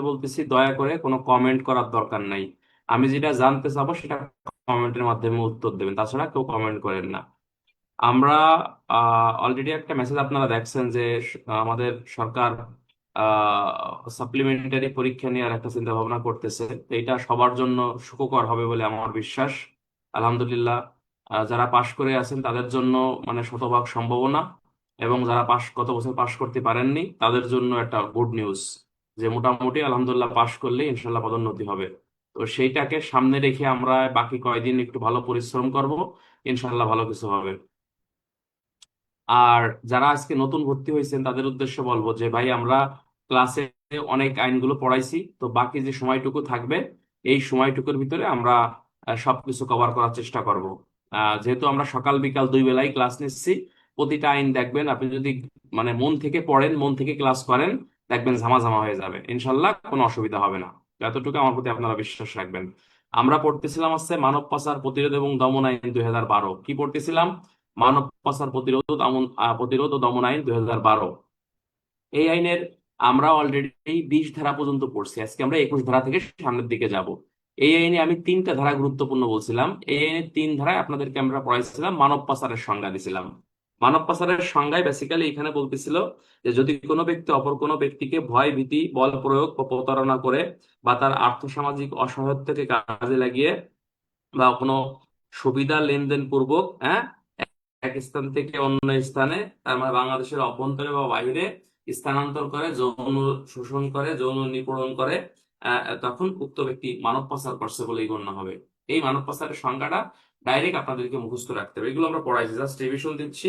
বলতেছি, দয়া করে কোনো কমেন্ট করার দরকার নাই। আমি যেটা জানতে চাবো সেটা কমেন্টের মাধ্যমে উত্তর দেবেন, তাছাড়া কেউ কমেন্ট করেন না। আমরা অলরেডি একটা মেসেজ আপনারা দেখছেন যে আমাদের সরকার সাপ্লিমেন্টারি পরীক্ষা নেওয়ার একটা চিন্তা ভাবনা করতেছে। তো এটা সবার জন্য সুখকর হবে বলে আমার বিশ্বাস। আলহামদুলিল্লাহ। যারা পাশ করে আছেন তাদের জন্য মানে শতভাগ সম্ভাবনা, এবং যারা গত বছর পাশ করতে পারেননি তাদের জন্য একটা গুড নিউজ, যে মোটামুটি আলহামদুলিল্লাহ পাশ করলে ইনশাল্লাহ পদোন্নতি হবে। তো সেইটাকে সামনে রেখে আমরা বাকি কয়দিন একটু ভালো পরিশ্রম করব, ইনশাল্লাহ ভালো কিছু হবে। আর যারা আজকে নতুন ভর্তি হয়েছেন তাদের উদ্দেশ্যে বলবো যে ভাই, আমরা ক্লাসে অনেক আইনগুলো পড়াইছি, তো বাকি যে সময়টুকু থাকবে এই সময়টুকুর ভিতরে আমরা সবকিছু কভার করার চেষ্টা করব। যেহেতু আমরা সকাল বিকাল দুই বেলাই ক্লাস নিচ্ছি, প্রতিটা আইন দেখবেন আপনি যদি মানে মন থেকে পড়েন, মন থেকে ক্লাস করেন, দেখবেন ঝামাঝামা হয়ে যাবে, ইনশাল্লাহ কোনো অসুবিধা হবে না। এতটুকু আমার প্রতি আপনারা বিশ্বাস রাখবেন। আমরা পড়তেছিলাম হচ্ছে মানব পাচার প্রতিরোধ এবং দমন আইন 2012। কি পড়তেছিলাম? মানব পাচার প্রতিরোধ ও দমন আইন 2012। এই আইনের আমরা অলরেডি 20 ধারা পর্যন্ত পড়ছি, আজকে আমরা 21 ধারা থেকে সামনের দিকে যাব। এই আইনে আমি তিনটা ধারা গুরুত্বপূর্ণ বলছিলাম। এই আইনের তিন ধারায় আপনাদেরকে আমরা পড়াইছিলাম, মানব পাচারের সংজ্ঞা দিছিলাম। মানব পাচারের সংজ্ঞায় বেসিক্যালি এখানে বলতেছিল যে যদি কোনো ব্যক্তি অপর কোনো ব্যক্তিকে ভয় ভীতি বল প্রয়োগ বা প্রতারণা করে, বা তার আর্থসামাজিক অসহায়ত্বকে কাজে লাগিয়ে, বা কোনো সুবিধা লেনদেন পূর্বক, হ্যাঁ, এক স্থান থেকে অন্য স্থানে, তার মানে বাংলাদেশের অভ্যন্তরে বা বাইরে স্থানান্তর করে, যৌন শোষণ করে, যৌন নিপীড়ন করে, তখন উক্ত ব্যক্তি মানব পাচার করছে বলেই গণ্য হবে। এই মানব পাচারের সংজ্ঞাটা ডাইরেক্ট আপনাদেরকে মুখস্থ রাখতে হবে, এগুলো আমরা পড়াইছি, জাস্ট রিভিশন দিচ্ছি।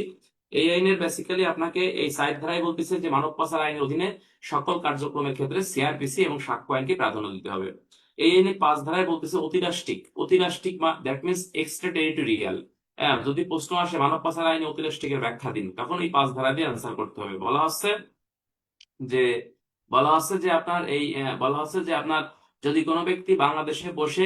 এই আইনের বেসিক্যালি আপনাকে এই সাইড ধারায় বলতেছে যে মানব পাচার আইনের অধীনে সকল কার্যক্রমের ক্ষেত্রে সিআরপিসি এবং সাক্ষ্য আইনকে প্রাধান্য দিতে হবে। এই আইনের 5 ধারায় বলতেছে অতিরাষ্ট্রিক। অতিরাষ্ট্রিক দ্যাট মিনস এক্সট্রা টেরিটোরিয়াল। হ্যাঁ, যদি প্রশ্ন আসে মানব পাচার আইনে অতিরাষ্ট্রিকের ব্যাখ্যা দিন, তখন এই 5 ধারা দিয়ে অ্যান্সার করতে হবে। যে বলা হচ্ছে যে আপনার যদি কোনো ব্যক্তি বাংলাদেশে বসে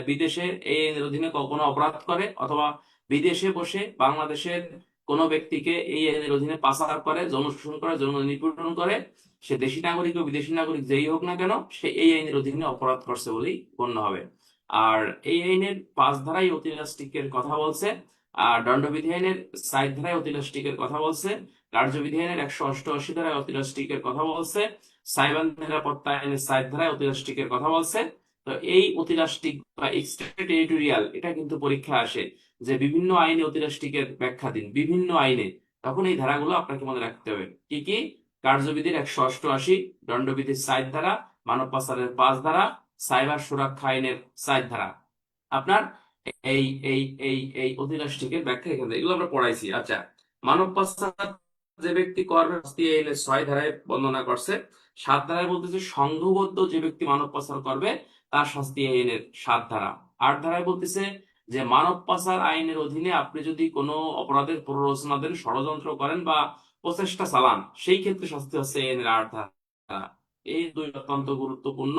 বিদেশে এই আইনের অধীনে কোনো অপরাধ করে, অথবা বিদেশে বসে বাংলাদেশের কোনো ব্যক্তিকে এই আইনের অধীনে পাচার করে, যৌন শোষণ করে, যৌন নিপীড়ন করে, সে দেশি নাগরিক ও বিদেশি নাগরিক যেই হোক না কেন, সে এই আইনের অধীনে অপরাধ করছে বলেই গণ্য হবে। আর এই আইনের 5 ধারায় অতিরাষ্ট্রিকের কথা বলছে, আর দণ্ডবিধি আইনের 4 ধারায় অতিরাষ্ট্রিকের কথা বলছে, কার্যবিধি আইনের 188 ধারায় অতিরাষ্ট্রিকের কথা বলছে, সাইবার নিরাপত্তা আইনের 4 ধারায় অতিরাষ্ট্রিকের কথা বলছে। তো এই অতিরাষ্ট্রিক বা এক্সট্রা টেরিটোরিয়াল, এটা কিন্তু পরীক্ষা আসে যে বিভিন্ন আইনে অতিরাষ্ট্রিকের ব্যাখ্যা দিন, বিভিন্ন আইনে। তখন এই ধারাগুলো আপনাকে মনে রাখতে হবে। কি কি? কার্যবিধির 188, দণ্ডবিধির 4 ধারা, মানব পাচারের 5 ধারা, সাইবার সুরক্ষা আইনের 4 ধারা। আপনার এই এই এই এই অতিরাষ্ট্রিকের ব্যাখ্যা এখানে, এগুলো আমরা পড়াইছি। আচ্ছা, মানব পাচার যে ব্যক্তি করবে শাস্তি এই আইনের 6 ধারায় বর্ণনা করছে। 7 ধারায় বলতেছে সংঘবদ্ধ যে ব্যক্তি মানব পাচার করবে তার শাস্তি এই আইনের 7 ধারা। 8 ধারায় বলতেছে যে মানব পাচার আইনের অধীনে আপনি যদি কোনো অপরাধের প্ররোচনা দেন, ষড়যন্ত্র করেন বা প্রচেষ্টা চালান, সেই ক্ষেত্রে শাস্তি হচ্ছে এই আইনের 8 ধারা। এই দুই অত্যন্ত গুরুত্বপূর্ণ,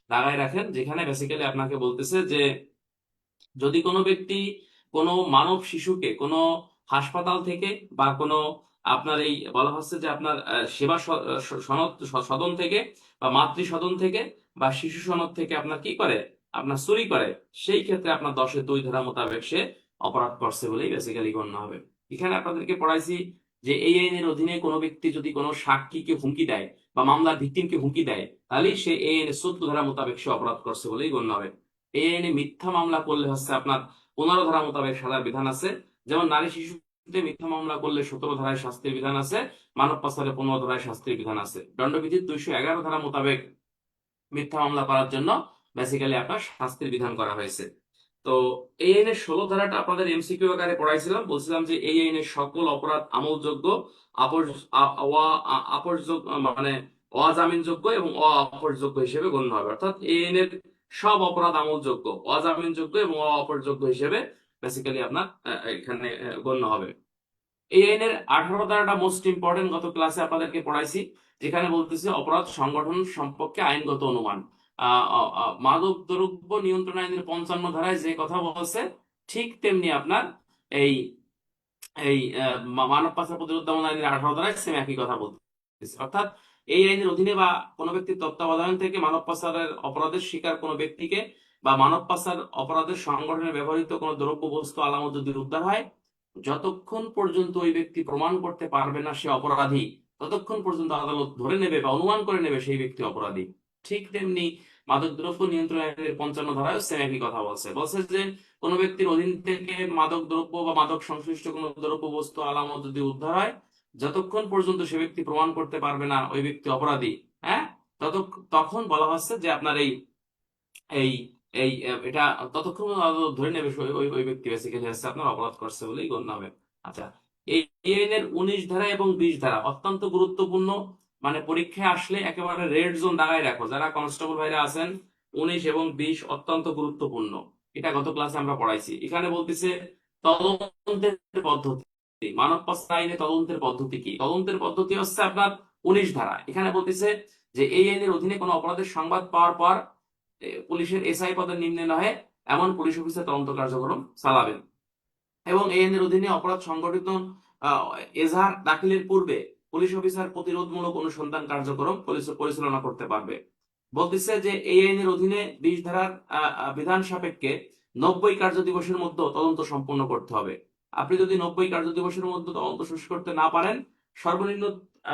লাগাই রাখেন। যেখানে বেসিক্যালি আপনাকে বলতেছে যে যদি কোনো ব্যক্তি কোনো মানব শিশুকে কোনো হাসপাতাল থেকে, বা কোনো আপনার এই বলা হচ্ছে যে আপনার সেবা সনদ সদন থেকে, বা মাতৃ সদন থেকে, বা শিশু সনদ থেকে আপনার কি করে, আপনার চুরি করে, সেই ক্ষেত্রে আপনার 10-এর 2 ধারা মোতাবেক সে অপরাধ করছে বলেই বেসিক্যালি গণ্য হবে। এখানে আপনাদেরকে পড়াইছি যে এই আইনের অধীনে কোনো ব্যক্তি যদি কোনো সাক্ষীকে হুমকি দেয় বা মামলার ভিকটিমকে হুমকি দেয়, তাহলে সে এই আইনের 14 ধারা মোতাবেক সে অপরাধ করছে বলেই গণ্য হবে। এই আইনে মিথ্যা মামলা করলে হচ্ছে আপনার 15 ধারা মোতাবেক সাজার বিধান আছে। যেমন নারী শিশুতে মিথ্যা মামলা করলে 17 ধারায় শাস্তির বিধান আছে, মানব পাচারে 15 ধারায় শাস্তির বিধান আছে। দণ্ডবিধির 211 ধারা মোতাবেক মিথ্যা মামলা করার জন্য বেসিক্যালি আপনার শাস্তির বিধান করা হয়েছে। তো এই আইনের 16 ধারাটা আপনাদের এমসিকিউ আকারে পড়াইছিলাম, বলছিলাম যে এই আইনের সকল অপরাধ আমলযোগ্য, আপস আপসযোগ্য, মানে অজামিনযোগ্য এবং অপরযোগ্য হিসেবে গণ্য হবে। অর্থাৎ এই আইনের সব অপরাধ আমলযোগ্য, অজামিনযোগ্য এবং অপরযোগ্য হিসেবে বেসিক্যালি আপনার এখানে গণ্য হবে। এই আইনের 18 ধারাটা মোস্ট ইম্পর্টেন্ট, গত ক্লাসে আপনাদেরকে পড়াইছি, যেখানে বলতেছে অপরাধ সংগঠন সম্পর্কে আইনগত অনুমান। মাদক দ্রব্য নিয়ন্ত্রণ আইনের 55 ধারায় যে কথা বলছে, ঠিক তেমনি আপনার এই এই মানব পাচার প্রতিরোধ দমন আইনের 18 ধারায় সেম একই কথা বলতেছে। অর্থাৎ এই আইনের অধীনে বা কোনো ব্যক্তির তত্ত্বাবধান থেকে মানব পাচারের অপরাধের শিকার কোনো ব্যক্তিকে বা মানব পাচার অপরাধের সংগঠনে ব্যবহৃত কোনো দ্রব্য বস্তু আলামত যদি উদ্ধার হয়, যতক্ষণ পর্যন্ত ওই ব্যক্তি প্রমাণ করতে পারবে না সে অপরাধী, ততক্ষণ পর্যন্ত আদালত ধরে নেবে বা অনুমান করে নেবে সেই ব্যক্তি অপরাধী। ঠিক তেমনি মাদকদ্রব্য নিয়ন্ত্রণ আইনের 55 ধারায় সেম একই কথা বলছে। বলছে যে কোনো ব্যক্তির অধীন থেকে মাদক দ্রব্য বা মাদক সংশ্লিষ্ট কোনো দ্রব্য বস্তু আলামত যদি উদ্ধার হয়, যতক্ষণ পর্যন্ত সে ব্যক্তি প্রমাণ করতে পারবে না ওই ব্যক্তি অপরাধী, হ্যাঁ, তখন বলা হচ্ছে যে আপনার এই এই এই এটা ততক্ষণ আদালত ধরে নেবে ওই ওই ওই ব্যক্তি বেসিক্যালি হচ্ছে আপনার অপরাধ করছে বলেই গণ্য হবে। আচ্ছা, এই এই আইনের 19 ধারা এবং 20 ধারা অত্যন্ত গুরুত্বপূর্ণ। মানে পরীক্ষায় আসলে একেবারে রেড জোন দাগায় রাখো যারা কনস্টেবল ভাইরা আছেন। 19 এবং 20 অত্যন্ত গুরুত্বপূর্ণ। এটা গত ক্লাসে আমরা পড়াইছি। এখানে বলতেছে তদন্তের পদ্ধতি। মানব পাচার আইনে তদন্তের পদ্ধতি কি? তদন্তের পদ্ধতি হচ্ছে আপনার 19 ধারা। এখানে বলতেছে যে এই আইনের অধীনে কোনো অপরাধের সংবাদ পাওয়ার পর পুলিশের এসআই পদের নিম্নে নহে এমন পুলিশ অফিসার তদন্ত কার্যক্রম চালাবেন, এবং এই আইনের অধীনে অপরাধ সংগঠিত আহ, এজাহার দাখিলের পূর্বে পুলিশ অফিসার প্রতিরোধমূলক অনুসন্ধান কার্যক্রম পরিচালনা করতে পারবে। বলতেছে যে এই আইনের অধীনে 20 ধারার বিধান সাপেক্ষে 90 কার্য দিবসের মধ্যে তদন্ত সম্পন্ন করতে হবে। আপনি যদি 90 কার্য দিবসের মধ্যে তদন্ত শেষ করতে না পারেন, সর্বনিম্ন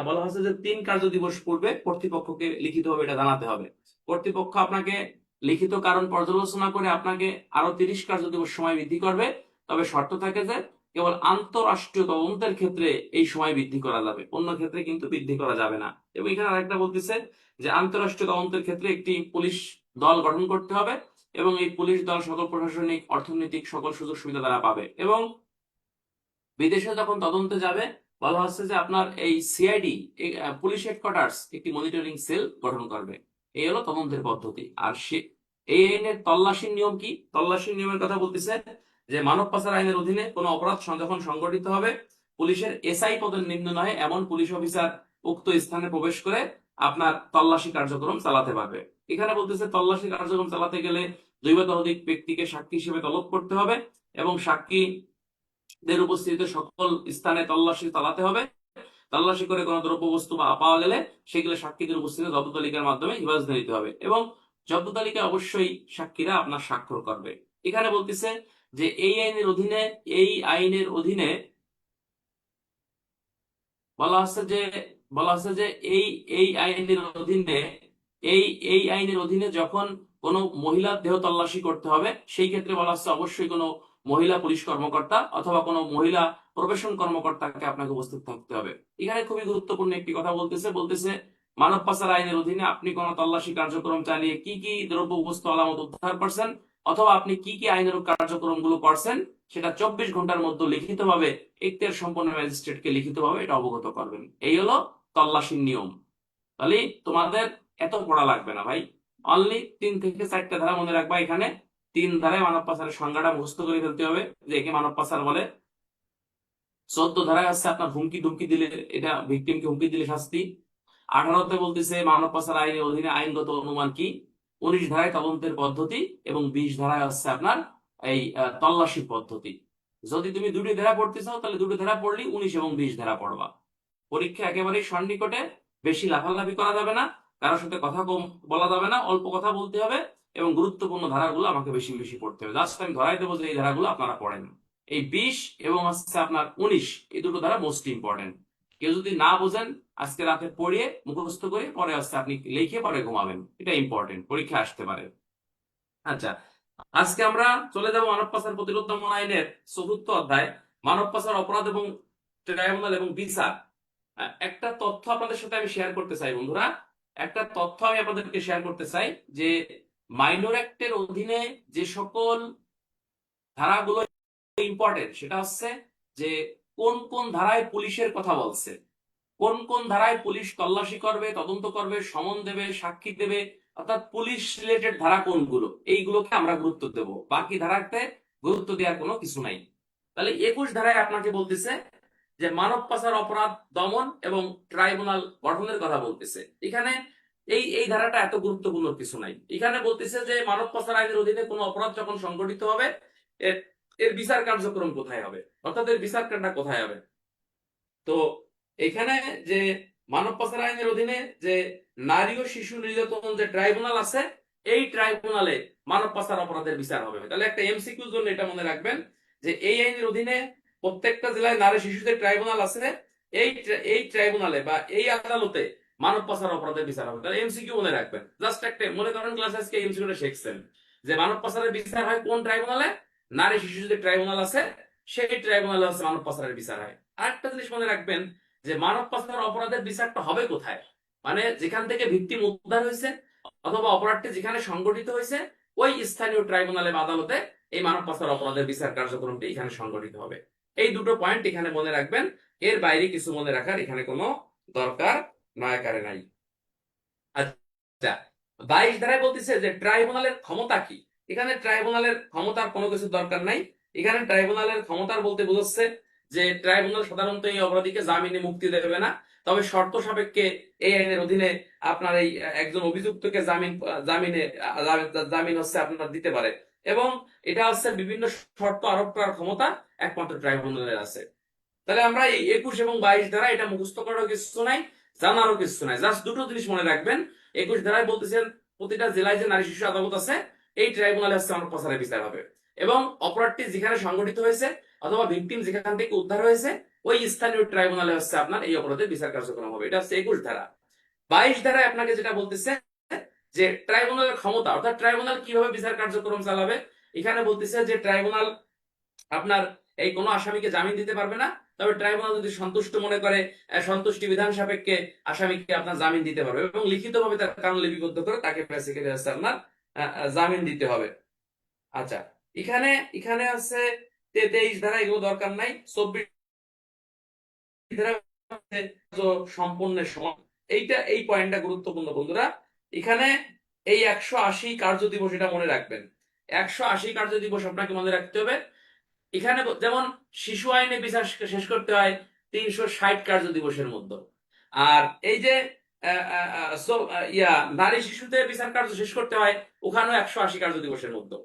বলা হচ্ছে যে 3 কার্য দিবস পূর্বে কর্তৃপক্ষকে লিখিতভাবে এটা জানাতে হবে। কর্তৃপক্ষ আপনাকে লিখিত কারণ পর্যালোচনা করে আপনাকে আরো 30 কার্য দিবস সময় বৃদ্ধি করবে। তবে শর্ত থাকে যে কেবল আন্তঃরাষ্ট্রীয় তদন্তের ক্ষেত্রে এই সময় বৃদ্ধি করা যাবে, অন্য ক্ষেত্রে কিন্তু বৃদ্ধি করা যাবে না। এবং এখানে আরেকটা বলতেছে যে আন্তঃরাষ্ট্রীয় তদন্তের ক্ষেত্রে একটি পুলিশ দল গঠন করতে হবে, এবং এই পুলিশ দল সকল প্রশাসনিক অর্থনৈতিক সকল সুযোগ সুবিধা তারা পাবে। এবং বিদেশে যখন তদন্তে যাবে, বলা হচ্ছে যে আপনার এই সিআইডি পুলিশ হেডকোয়ার্টার্স একটি মনিটরিং সেল গঠন করবে। এই হলো তদন্তের পদ্ধতি। আর এই আইনের তল্লাশির নিয়ম কি? তল্লাশির নিয়মের কথা বলতেছে যে মানব পাচার আইনের অধীনে কোনো অপরাধ যখন সংগঠিত হবে, পুলিশের এসআই পদের নিম্ন নয় এমন পুলিশ অফিসার উক্ত স্থানে প্রবেশ করে আপনার তল্লাশি কার্যক্রম চালাতে পারবে। এখানে বলতেছে তল্লাশি কার্যক্রম চালাতে গেলে 2 বা ততোধিক ব্যক্তিকে সাক্ষী হিসেবে তলব করতে হবে, এবং সাক্ষীদের উপস্থিতিতে সকল স্থানে তল্লাশি চালাতে হবে। তল্লাশি করে কোনো দ্রব্য বস্তু পাওয়া গেলে সেগুলো সাক্ষীদের উপস্থিতিতে জব্দ তালিকার মাধ্যমে হেফাজতে নিতে হবে, এবং জব্দ তালিকায় অবশ্যই সাক্ষীরা আপনার স্বাক্ষর করবে। এখানে বলতেছে যে এই আইনের অধীনে বলা আছে যে বলা আছে যে এই এই আইনের অধীনে এই এই আইনের অধীনে যখন কোনো মহিলার দেহ তল্লাশি করতে হবে, সেই ক্ষেত্রে বলা হচ্ছে অবশ্যই কোনো মহিলা পুলিশ কর্মকর্তা অথবা কোনো মহিলা প্রবেশন কর্মকর্তাকে আপনাকে উপস্থিত থাকতে হবে। এখানে খুবই গুরুত্বপূর্ণ একটি কথা বলতেছে মানব পাচার আইনের অধীনে আপনি কোনো তল্লাশি কার্যক্রম চালিয়ে কি কি দ্রব্য বস্তু আলামত উদ্ধার করছেন অথবা আপনি কি কি আইনের কার্যক্রম গুলো করছেন, সেটা 24 ঘন্টার মধ্যে লিখিতভাবে এখতিয়ার সম্পন্ন ম্যাজিস্ট্রেটকে লিখিতভাবে এটা অবগত করবেন। এই হলো তল্লাশির নিয়ম। তাহলে তোমাদের এত পড়া লাগবে না ভাই, অনলি 3 থেকে 4টা ধারা মনে রাখবা। এখানে 3 ধারায় মানব পাচারের সংজ্ঞাটা মুখস্থ করে ফেলতে হবে যে একে মানব পাচার বলে। 14 ধারায় আছে আপনার হুমকি ধুমকি দিলে, এটা ভিকটিমকে হুমকি দিলে শাস্তি। 18তে বলতেছে মানব পাচার আইনের অধীনে আইনগত অনুমান কি। 19 ধারায় তদন্তের পদ্ধতি, এবং 20 ধারায় হচ্ছে আপনার এই তল্লাশি পদ্ধতি। যদি তুমি দুটি ধারা পড়তে চাও তাহলে দুটি ধারা পড়লেই 19 এবং 20 ধারা পড়বা। পরীক্ষা একেবারেই সন্নিকটে, বেশি লাফালাফি করা যাবে না, কারোর সাথে কথা কম বলা যাবে না, অল্প কথা বলতে হবে, এবং গুরুত্বপূর্ণ ধারাগুলো আমাকে বেশি বেশি পড়তে হবে। জাস্ট আমি ধরাই দেবো যে এই ধারাগুলো আপনারা পড়েন। এই 20 এবং হচ্ছে আপনার 19, এই দুটো ধারা মোস্ট ইম্পর্টেন্ট। কেউ যদি না বোঝেন আজকে রাতে পড়িয়ে মুখস্থ করে পরে হচ্ছে আপনি লিখে পরে ঘুমাবেন, এটা ইম্পর্টেন্ট, পরীক্ষা আসতে পারে। আচ্ছা, আজকে আমরা চলে যাব মানব পাচার প্রতিরোধ দমন আইনের 4র্থ অধ্যায়, মানব পাচার অপরাধ এবং ট্রাইব্যুনাল এবং বিচার। একটা তথ্য আপনাদের সাথে আমি শেয়ার করতে চাই বন্ধুরা, একটা তথ্য আমি আপনাদেরকে শেয়ার করতে চাই যে মাইনর অ্যাক্টের অধীনে যে সকল ধারাগুলো ইম্পর্টেন্ট, সেটা হচ্ছে যে কোন কোন ধারায় পুলিশের কথা বলছে, কোন কোন ধারায় পুলিশ তল্লাশি করবে, তদন্ত করবে, সমন দেবে, সাক্ষী দেবে, অর্থাৎ পুলিশ রিলেটেড ধারা কোনগুলো, এইগুলোকে আমরা গুরুত্ব দেব। বাকি ধারাতে গুরুত্ব দেওয়ার কোনো কিছু নাই। তাহলে 21 ধারায় আপনাকে বলতেছে যে মানব পাচার অপরাধ দমন এবং ট্রাইব্যুনাল গঠনের কথা বলতেছে। এখানে এই এই ধারাটা এত গুরুত্বপূর্ণ কিছু নাই। এখানে বলতেছে যে মানব পাচার আইনের অধীনে কোনো অপরাধ যখন সংগঠিত হবে, এর এর বিচার কার্যক্রম কোথায় হবে, অর্থাৎ এর বিচার কার্যটা কোথায় হবে। তো এখানে যে মানব পাচার আইনের অধীনে যে নারী ও শিশু নির্যাতন যে ট্রাইব্যুনাল আছে, এই ট্রাইব্যুনালে মানব পাচার অপরাধের বিচার হবে। তাহলে একটা এমসিকিউর জন্য এটা মনে রাখবেন যে এই আইনের অধীনে প্রত্যেকটা জেলায় নারী শিশুদের ট্রাইব্যুনাল আছে, এই ট্রাইব্যুনালে বা এই আদালতে মানব পাচার অপরাধের বিচার হবে। তাহলে এমসিকিউ মনে রাখবেন। জাস্ট একটা মনে করেন ক্লাসে আজকে এমসিকিউটা শিখছেন যে মানব পাচারের বিচার হয় কোন ট্রাইব্যুনালে, নারী শিশুদের ট্রাইব্যুনাল আছে সেই ট্রাইব্যুনালে হচ্ছে মানব পাচারের বিচার হয়। আরেকটা জিনিস মনে রাখবেন যে মানব পাচার অপরাধের বিচারটা হবে কোথায়, মানে যেখান থেকে ভিকটিম উদ্ধার হয়েছে অথবা অপরাধটি যেখানে সংগঠিত হয়েছে ওই স্থানীয় ট্রাইব্যুনালে বা আদালতে এই মানব পাচার অপরাধের বিচার কার্যক্রমটি এখানে সংগঠিত হবে। এই দুটো পয়েন্ট এখানে মনে রাখবেন, এর বাইরে কিছু মনে রাখার এখানে কোনো দরকার নয়াকারে নাই। আচ্ছা, 22 ধারায় বলতেছে যে ট্রাইব্যুনালের ক্ষমতা কি। এখানে ট্রাইব্যুনালের ক্ষমতার কোনো কিছু দরকার নাই। এখানে ট্রাইব্যুনালের ক্ষমতার বলতে বোঝাচ্ছে যে ট্রাইব্যুনাল সাধারণত এই অপরাধীকে জামিনে মুক্তি দেবে না, তবে শর্ত সাপেক্ষে এই আইনের অধীনে আপনার এই একজন অভিযুক্তকে জামিন হচ্ছে আপনার দিতে পারে, এবং এটা হচ্ছে বিভিন্ন শর্ত আরোপ করার ক্ষমতা একমাত্র ট্রাইব্যুনালের আছে। তাহলে আমরা এই 21 এবং 22 ধারা এটা মুখস্থ করারও কিছু নাই, জানারও কিছু নাই, জাস্ট দুটো জিনিস মনে রাখবেন। 21 ধারায় বলতেছেন প্রতিটা জেলায় যে নারী শিশু আদালত আছে এই ট্রাইব্যুনালে হচ্ছে মানব পাচারের বিচার হবে, এবং অপরাধটি যেখানে সংগঠিত হয়েছে অথবা ভিকটিম যেখান থেকে উদ্ধার হয়েছে ওই স্থানীয় ট্রাইব্যুনালে হচ্ছে আপনার এই অপরাধের বিচার কার্যক্রম হবে। এটা হচ্ছে 21 ধারা। 22 ধারায় আপনাকে যেটা বলতেছে যে ট্রাইব্যুনালের ক্ষমতা, অর্থাৎ ট্রাইব্যুনাল কিভাবে বিচার কার্যক্রম চালাবে। এখানে বলতেছে যে ট্রাইব্যুনাল আপনার এই কোনো আসামিকে জামিন দিতে পারবে না, তবে ট্রাইব্যুনাল যদি সন্তুষ্ট মনে করে সন্তুষ্টি বিধান সাপেক্ষে আসামিকে আপনার জামিন দিতে পারবে, এবং লিখিতভাবে তার কারণ লিপিবদ্ধ করে তাকে বেসিক্যালি হচ্ছে আপনার জামিন দিতে হবে। আচ্ছা, এখানে এখানে আছে 23 ধারা, এগুলো দরকার নাই। 24 ধারা সম্পূর্ণের সময়, এই পয়েন্টটা গুরুত্বপূর্ণ বন্ধুরা। এখানে এই 180 কার্য দিবস এটা মনে রাখবেন। 180 কার্য দিবস আপনাকে মনে রাখতে হবে। এখানে যেমন শিশু আইনে বিচার শেষ করতে হয় 360 কার্য দিবসের মধ্যে, আর এই যে নারী শিশুদের বিচার কার্য শেষ করতে হয় ওখানেও 180 কার্য দিবসের মধ্যে।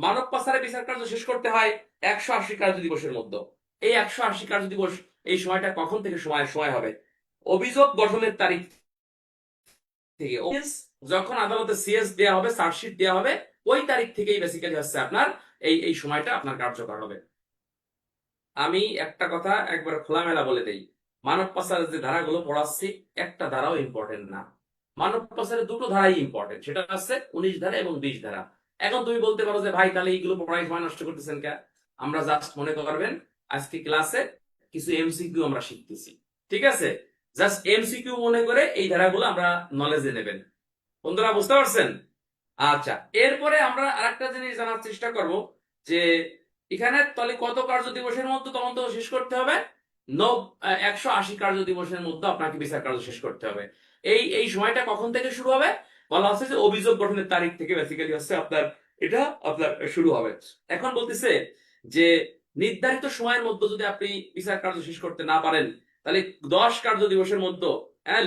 মানব পাচারের বিচার কার্য শেষ করতে হয় 180 কার্য দিবসের মধ্যে। এই 180 কার্য দিবস এই সময়টা কখন থেকে সময় হবে, অভিযোগ গঠনের তারিখ থেকে, যখন আদালতে সিএস দেওয়া হবে, চার্জশিট দেওয়া হবে, ওই তারিখ থেকেই বেসিক্যালি হচ্ছে আপনার এই সময়টা আপনার কার্যকর হবে। আমি একটা কথা একবার খোলামেলা বলে দেই, মানব পাচারের যে ধারাগুলো পড়াচ্ছি একটা ধারাও ইম্পর্টেন্ট না। মানব পাচারের দুটো ধারাই ইম্পর্টেন্ট, সেটা হচ্ছে 19 ধারা এবং 20 ধারা। এখন তুমি বলতে পারো যে ভাই তাহলে এইগুলো পড়াই সময় নষ্ট করতেছেন কে। আমরা জাস্ট মনে করবেন আজকে ক্লাসে কিছু এমসিকিউ আমরা শিখতেছি, ঠিক আছে? জাস্ট এমসিকিউ মনে করে এই ধারাগুলো আমরা নলেজে নেবেন। বন্ধুরা বুঝতে পারছেন? আচ্ছা, এরপরে আমরা আরেকটা জিনিস জানার চেষ্টা করব যে এখানে তাহলে কত কার্য দিবসের মধ্যে তদন্ত শেষ করতে হবে। 180 কার্য দিবসের মধ্যে আপনাকে বিচার কার্য শেষ করতে হবে। এই সময়টা কখন থেকে শুরু হবে, বলা হচ্ছে যে অভিযোগ গঠনের তারিখ থেকে বেসিক্যালি হচ্ছে আপনার এটা আপনার শুরু হবে। এখন বলতেছে যে নির্ধারিত সময়ের মধ্যে যদি আপনি বিচার কার্য শেষ করতে না পারেন তাহলে 10 কার্য দিবসের মধ্যে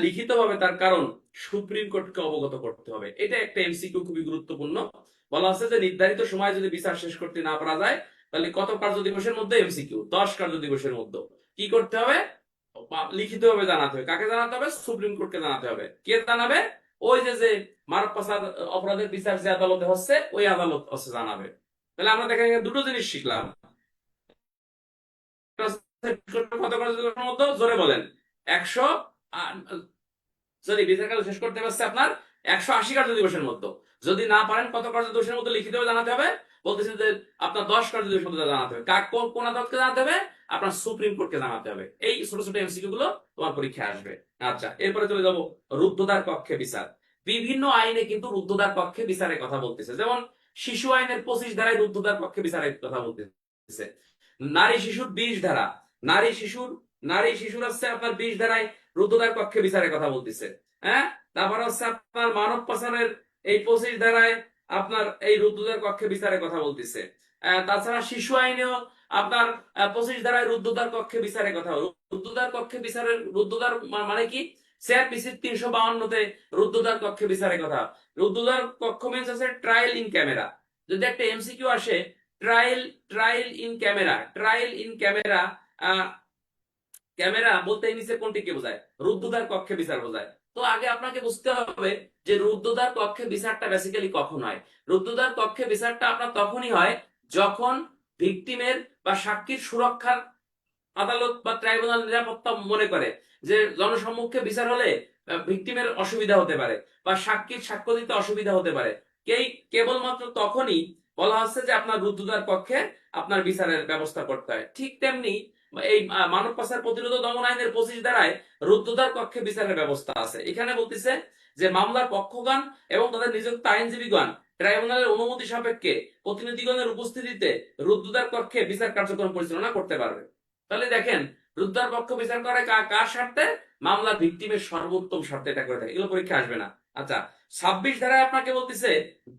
লিখিতভাবে তার কারণ সুপ্রিম কোর্টকে অবগত করতে হবে। এটা একটা এমসিকিউ, খুবই গুরুত্বপূর্ণ। বলা হচ্ছে যে নির্ধারিত সময় যদি বিচার শেষ করতে না পারা যায় তাহলে কত কার্য দিবসের মধ্যে, এমসিকিউ 10 কার্য দিবসের মধ্যে কি করতে হবে, লিখিতভাবে জানাতে হবে। কাকে জানাতে হবে? সুপ্রিম কোর্টকে জানাতে হবে। কে জানাবে? ওই যে মানব পাচার অপরাধের বিচার যে আদালতে হচ্ছে ওই আদালত হচ্ছে জানাবে। তাহলে আমরা দেখেন দুটো জিনিস শিখলাম। কত কার্য দিবসের মধ্যে, জোরে বলেন। 100 বিচার কার্য শেষ করতে পারছে আপনার 180 কার্য দিবসের মধ্যে। যদি না পারেন কত কার্য দিবসের মধ্যে লিখিতভাবে জানাতে হবে, বলতেছে যে আপনার 10 কার্য দিবসের মধ্যে জানাতে হবে। কোন আদালতকে জানাতে হবে? আপনার সুপ্রিম কোর্টকে জানাতে হবে। এই ছোট ছোট এমসিকিউ গুলো তোমার পরীক্ষায় আসবে। আচ্ছা, এরপরে চলে যাব রুদ্ধদ্বার কক্ষে বিচার। বিভিন্ন আইনে কিন্তু রুদ্ধদ্বার কক্ষে বিচারের কথা বলতেছে, যেমন শিশু আইনের 25 ধারায় রুদ্ধদ্বার কক্ষে বিচারের কথা বলতেছে। নারী শিশুর 20 ধারা, নারী শিশুর হচ্ছে আপনার 20 ধারায় রুদ্ধদ্বার কক্ষে বিচারের কথা বলতেছে। হ্যাঁ, তারপর হচ্ছে আপনার মানব পাচারের এই 25 ধারায় আপনার এই রুদ্ধদ্বার কক্ষে বিচারের কথা বলতেছে। তাছাড়া শিশু আইনেও আপনার 25 ধারায় রুদ্ধদ্বার কক্ষে বিচারের কথা। রুদ্ধদ্বার কক্ষে বিচারের রুদ্ধদ্বার মানে কি? সিআরপিসি 352-তে রুদ্ধদ্বার কক্ষে বিচারের কথা। রুদ্ধদ্বার কক্ষ মিন্স আছে ট্রায়াল ইন ক্যামেরা। যদি একটা এমসিকিউ আসে ট্রায়াল ইন ক্যামেরা ক্যামেরা বলতে এই নিচে কোনটিকে বোঝায়? রুদ্ধদ্বার কক্ষে বিচার বোঝায়। তো আগে আপনাকে বুঝতে হবে যে রুদ্ধদ্বার কক্ষে বিচারটা বেসিক্যালি কখন হয়। রুদ্ধদ্বার কক্ষে বিচারটা আপনার তখনই হয় যখন ভিকটিমের বা সাক্ষীর সুরক্ষার আদালত বা ট্রাইব্যুনাল নিরাপত্তা মনে করে যে জনসম্মুখে বিচার হলে ভিকটিমের অসুবিধা হতে পারে বা সাক্ষীর সাক্ষ্য দিতে অসুবিধা হতে পারে। কেবলমাত্র তখনই বলা হচ্ছে যে আপনার রুদ্ধদ্বার কক্ষে আপনার বিচারের ব্যবস্থা করতে হয়। ঠিক তেমনি এই মানব পাচার প্রতিরোধ ও দমন আইনের 25 ধারায় রুদ্ধদ্বার কক্ষে বিচারের ব্যবস্থা আছে। এখানে বলতেছে যে মামলার পক্ষগণ এবং তাদের নিযুক্ত আইনজীবীগণ ট্রাইব্যুনালের অনুমতি সাপেক্ষে প্রতিনিধিগণের উপস্থিতিতে রুদ্ধদ্বার কক্ষে বিচার কার্যক্রম পরিচালনা করতে পারবে। তাহলে দেখেন, রুদ্ধদ্বার পক্ষ বিচার করে কার স্বার্থে? মামলার ভিকটিমের সর্বোত্তম স্বার্থে এটা করে থাকে। এগুলো পরীক্ষা আসবে না। আচ্ছা, 26 ধারায় আপনাকে বলতেছে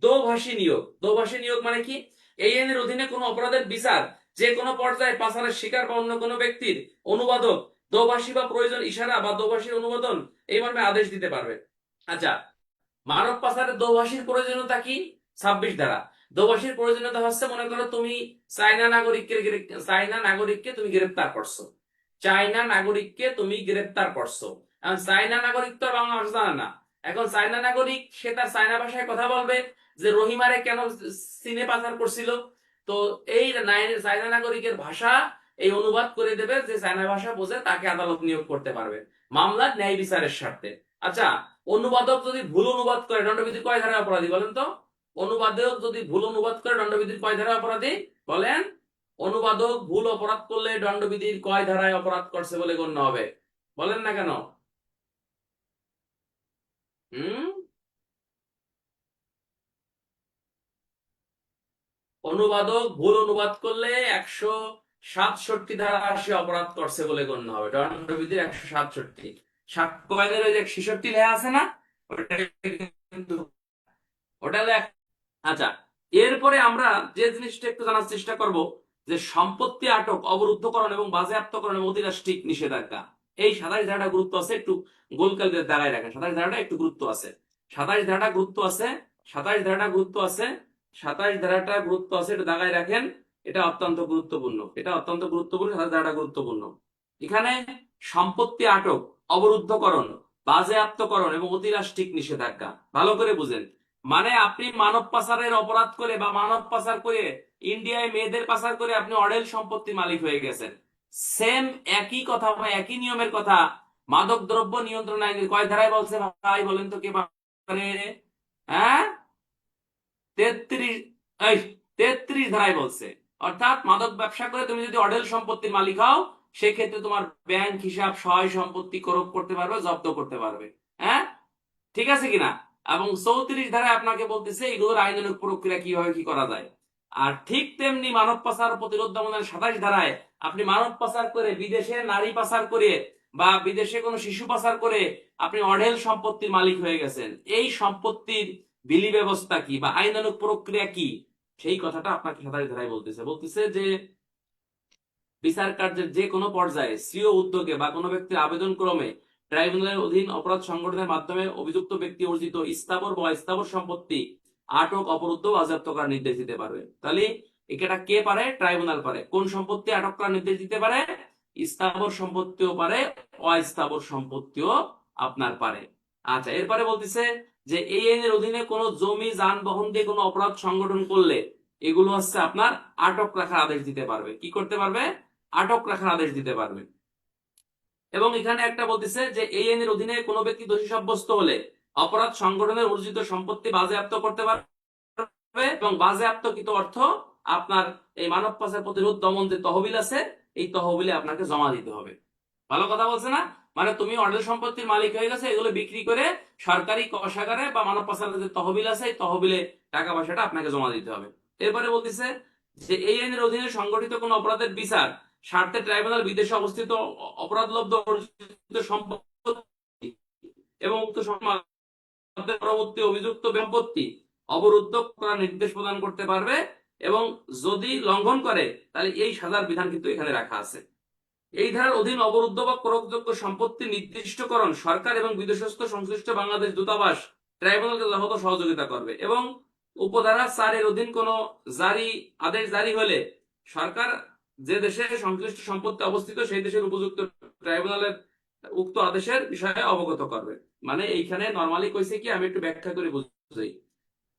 দোভাষী নিয়োগ। দোভাষী নিয়োগ মানে কি? এই আইনের অধীনে কোনো অপরাধের বিচার যে কোনো পর্যায়ে পাচারের শিকার বা অন্য কোনো ব্যক্তির অনুবাদক দোভাষী বা প্রয়োজন ইশারা বা দোভাষীর অনুমোদন এই মর্মে আদেশ দিতে পারবে। আচ্ছা, মানব পাচারের দোভাষীর প্রয়োজনীয়তা কি? 26 ধারা। দোভাষীর প্রয়োজনীয়তা হচ্ছে, মনে করো তুমি চাইনা নাগরিককে তুমি গ্রেফতার করছো। চাইনা নাগরিককে তুমি গ্রেফতার করছো। এখন চাইনা নাগরিক তো বাংলা ভাষা জানে না। এখন চাইনা নাগরিক সে তার চাইনা ভাষায় কথা বলবে যে রহিমারে কেন চীনে পাচার করছিল। তো এই চাইনা নাগরিকের ভাষা এই অনুবাদ করে দেবে, যে চাইনা ভাষা বোঝে তাকে আদালত নিয়োগ করতে পারবে মামলার ন্যায় বিচারের স্বার্থে। আচ্ছা, অনুবাদক যদি ভুল অনুবাদ করে দণ্ডবিধির কয় ধারায় অপরাধী বলেন তো? অনুবাদক যদি ভুল অনুবাদ করে দণ্ডবিধির কয় ধারায় অপরাধী বলেন? অনুবাদক ভুল অপরাধ করলে দণ্ডবিধির কয় ধারায় অপরাধ করছে বলে গণ্য হবে? বলেন না কেন? হুম অনুবাদক ভুল অনুবাদ করলে 167 ধারা সে অপরাধ করছে বলে গণ্য হবে। দণ্ডবিধির 167। সাক্ষ্য আইনের ওই যে 66 লেখা আছে না, ওটা কিন্তু ওটা আচ্ছা, এরপরে আমরা যে জিনিসটা একটু জানার চেষ্টা করব যে সম্পত্তি আটক, অবরুদ্ধকরণ এবং বাজেয়াপ্তকরণ এবং অতিরাষ্ট্রিক নিষেধাজ্ঞা। এই 27 ধারাটা গুরুত্ব আছে, একটু গোলকাল দিয়ে দাঁড়ায় রাখেন। 27 ধারাটা একটু গুরুত্ব আছে। 27 ধারাটা গুরুত্ব আছে। 27 ধারাটা গুরুত্ব আছে। 27 ধারাটা গুরুত্ব আছে, এটা দাগায় রাখেন। এটা অত্যন্ত গুরুত্বপূর্ণ। এটা অত্যন্ত গুরুত্বপূর্ণ। 27 ধারাটা গুরুত্বপূর্ণ। এখানে সম্পত্তি আটক, অবরুদ্ধকরণ, বাজেয়াপ্তকরণ এবং অতিরাষ্ট্রিক নিষেধাজ্ঞা ভালো করে বুঝেন। মানে আপনি মানব পাচারের অপরাধ করে বা মানব পাচার করে ইন্ডিয়ায় মেয়েদের পাচার করে আপনি অঢেল সম্পত্তির মালিক হয়ে গেছেন। সেম একই কথা বা একই নিয়মের কথা মাদক দ্রব্য নিয়ন্ত্রণ আইনের কয় ধারায় বলছে ভাই বলেন তো কে পারে? হ্যাঁ, 33। এই 33 ধারায় বলছে। অর্থাৎ মাদক ব্যবসা করে তুমি যদি অঢেল সম্পত্তির মালিক হও, সেক্ষেত্রে তোমার ব্যাংক হিসাব সহায় সম্পত্তি করোপ করতে পারবে, জব্দ করতে পারবে। হ্যাঁ, ঠিক আছে কিনা? এবং 34 ধারায় আপনাকে বলতেছে এগুলোর আইনানুগ প্রক্রিয়া কিভাবে কি করা যায়। আর ঠিক তেমনি মানব পাচার প্রতিরোধ দমনের 27 ধারায় আপনি মানব পাচার করে বিদেশে নারী পাচার করে বা বিদেশে কোনো শিশু পাচার করে আপনি অঢেল সম্পত্তির মালিক হয়ে গেছেন, এই সম্পত্তির বিলি ব্যবস্থা কি বা আইনানুগ প্রক্রিয়া কি, সেই কথাটা আপনাকে 27 ধারায় বলতেছে। বলতেছে যে বিচার কার্যের যে কোনো পর্যায়ে স্বীয় উদ্যোগে বা কোনো ব্যক্তির আবেদন ক্রমে ট্রাইব্যুনালের অধীন অপরাধ সংগঠনের মাধ্যমে অভিযুক্ত ব্যক্তি অর্জিত স্থাবর বা অস্থাবর সম্পত্তি আটক, অবরুদ্ধ, বাজেয়াপ্ত করার নির্দেশ দিতে পারবে। তাহলে এটা কে পারে? ট্রাইব্যুনাল পারে। কোন সম্পত্তি আটক করার নির্দেশ দিতে পারে? স্থাবর সম্পত্তিও পারে, অস্থাবর সম্পত্তিও আপনার পারে। আচ্ছা, এরপরে বলতেছে যে এই আইনের অধীনে কোনো জমি যানবাহন দিয়ে কোনো অপরাধ সংগঠন করলে এগুলো হচ্ছে আপনার আটক রাখার আদেশ দিতে পারবে। কি করতে পারবে? আটক রাখার আদেশ দিতে পারবে। এবং এখানে একটা বলতেছে যে এই আইনের অধীনে কোনো ব্যক্তি দোষী সাব্যস্ত হলে অপরাধ সংগঠনের অর্জিত সম্পত্তি বাজেয়াপ্ত করতে পারবে এবং বাজেয়াপ্তকৃত অর্থ আপনার এই মানব পাচার প্রতিরোধ দমন যে তহবিল আছে, এই তহবিলে আপনাকে জমা দিতে হবে। ভালো কথা বলছে না? মানে তুমি অঢেল সম্পত্তির মালিক হয়ে গেছে, এগুলো বিক্রি করে সরকারি কোষাগারে বা মানব পাচারের যে তহবিল আছে এই তহবিলে টাকা পয়সাটা আপনাকে জমা দিতে হবে। এরপরে বলতেছে যে এই আইনের অধীনে সংগঠিত কোন অপরাধের বিচার স্বার্থে ট্রাইব্যুনাল বিদেশে অবস্থিত অপরাধলব্ধ অর্জিত সম্পত্তি এবং উক্ত পরবর্তী অভিযুক্ত সম্পত্তি অবরুদ্ধ করার নির্দেশ প্রদান করতে পারবে এবং যদি লঙ্ঘন করে তাহলে এই সাজার বিধান কিন্তু এখানে রাখা আছে। এই ধারার অধীন অবরুদ্ধ বা করকযোগ্য সম্পত্তি নির্দিষ্টকরণ সরকার এবং বিদেশস্থ সংশ্লিষ্ট বাংলাদেশ দূতাবাস ট্রাইব্যুনালকে যথাযথ সহযোগিতা করবে। এবং উপধারা 4 এর অধীন কোন আদেশ জারি হলে সরকার যে দেশে সংশ্লিষ্ট সম্পত্তি অবস্থিত সেই দেশের উপযুক্ত ট্রাইব্যুনালের উক্ত আদেশের বিষয়ে অবগত করবে। মানে এইখানে নর্মালি কইছে কি, আমি একটু ব্যাখ্যা করে বুঝাই।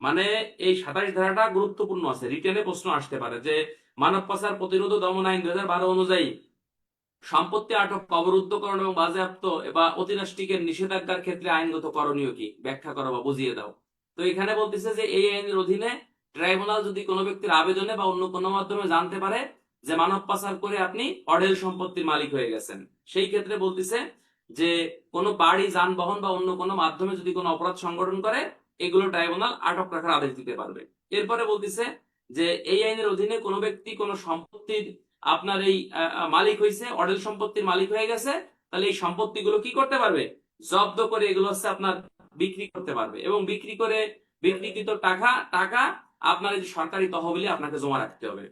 মানে এই 27 ধারাটা গুরুত্বপূর্ণ আছে, রিটেনে প্রশ্ন আসতে পারে যে মানব পাচার প্রতিরোধ ও দমন আইন 2012 অনুযায়ী সম্পত্তি আটক, অবরুদ্ধকরণ এবং বাজেয়াপ্ত বা অতিরাষ্ট্রিকের নিষেধাজ্ঞার ক্ষেত্রে আইনগত করণীয় কি, ব্যাখ্যা করো বা বুঝিয়ে দাও। তো এখানে বলতেছে যে এই আইনের অধীনে ট্রাইব্যুনাল যদি কোনো ব্যক্তির আবেদনে বা অন্য কোনো মাধ্যমে জানতে পারে যে মানব পাচার করে আপনি অঢেল সম্পত্তির মালিক হয়ে গেছেন, সেই ক্ষেত্রে বলতেছে যে কোনো বাড়ি, যানবাহন বা অন্য কোনো মাধ্যমে যদি কোনো অপরাধ সংগঠন করে, এগুলো ট্রাইব্যুনাল আটক রাখার আদেশ দিতে পারবে। এরপরে বলতেছে যে এই আইনের অধীনে কোনো ব্যক্তি কোনো সম্পত্তির আপনার এই মালিক হয়েছে, অঢেল সম্পত্তির মালিক হয়ে গেছে, তাহলে এই সম্পত্তিগুলো কি করতে পারবে, জব্দ করে এগুলো হচ্ছে আপনার বিক্রি করতে পারবে, এবং বিক্রি করে বিক্রিকৃত টাকা টাকা আপনার এই যে সরকারি তহবিলে আপনাকে জমা রাখতে হবে,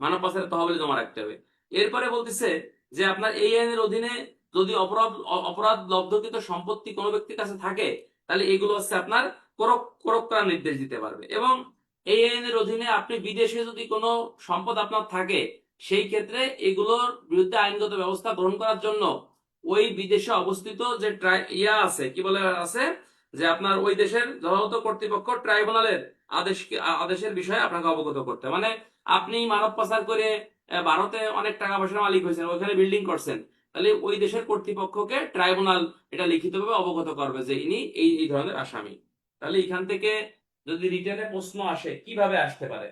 মানব পাচারের তহবিলে জমা রাখতে হবে। এরপরে বলতেছে যে আপনার এই আইনের অধীনে যদি অপরাধ অপরাধ লব্ধকৃত সম্পত্তি কোনো ব্যক্তির কাছে থাকে, তাহলে এগুলো হচ্ছে আপনার কোরক করার নির্দেশ দিতে পারবে। এবং এই আইনের অধীনে আপনি বিদেশে যদি কোনো সম্পদ আপনার থাকে, সেই ক্ষেত্রে এগুলোর বিরুদ্ধে আইনগত ব্যবস্থা গ্রহণ করার জন্য ওই বিদেশে অবস্থিত যে আছে, কি বলে আছে, যে আপনার ওই দেশের যথাযথ কর্তৃপক্ষ ট্রাইব্যুনালের আদেশের বিষয়ে আপনাকে অবগত করতে। মানে আপনি মানব পাচার করে ভারতে অনেক টাকা পয়সার মালিক হয়েছেন, ওখানে বিল্ডিং করছেন, তাহলে ওই দেশের কর্তৃপক্ষকে ট্রাইব্যুনাল এটা লিখিতভাবে অবগত করবে যে ইনি এই এই ধরনের আসামি। তাহলে এখান থেকে যদি রিটেনে প্রশ্ন আসে, কিভাবে আসতে পারে,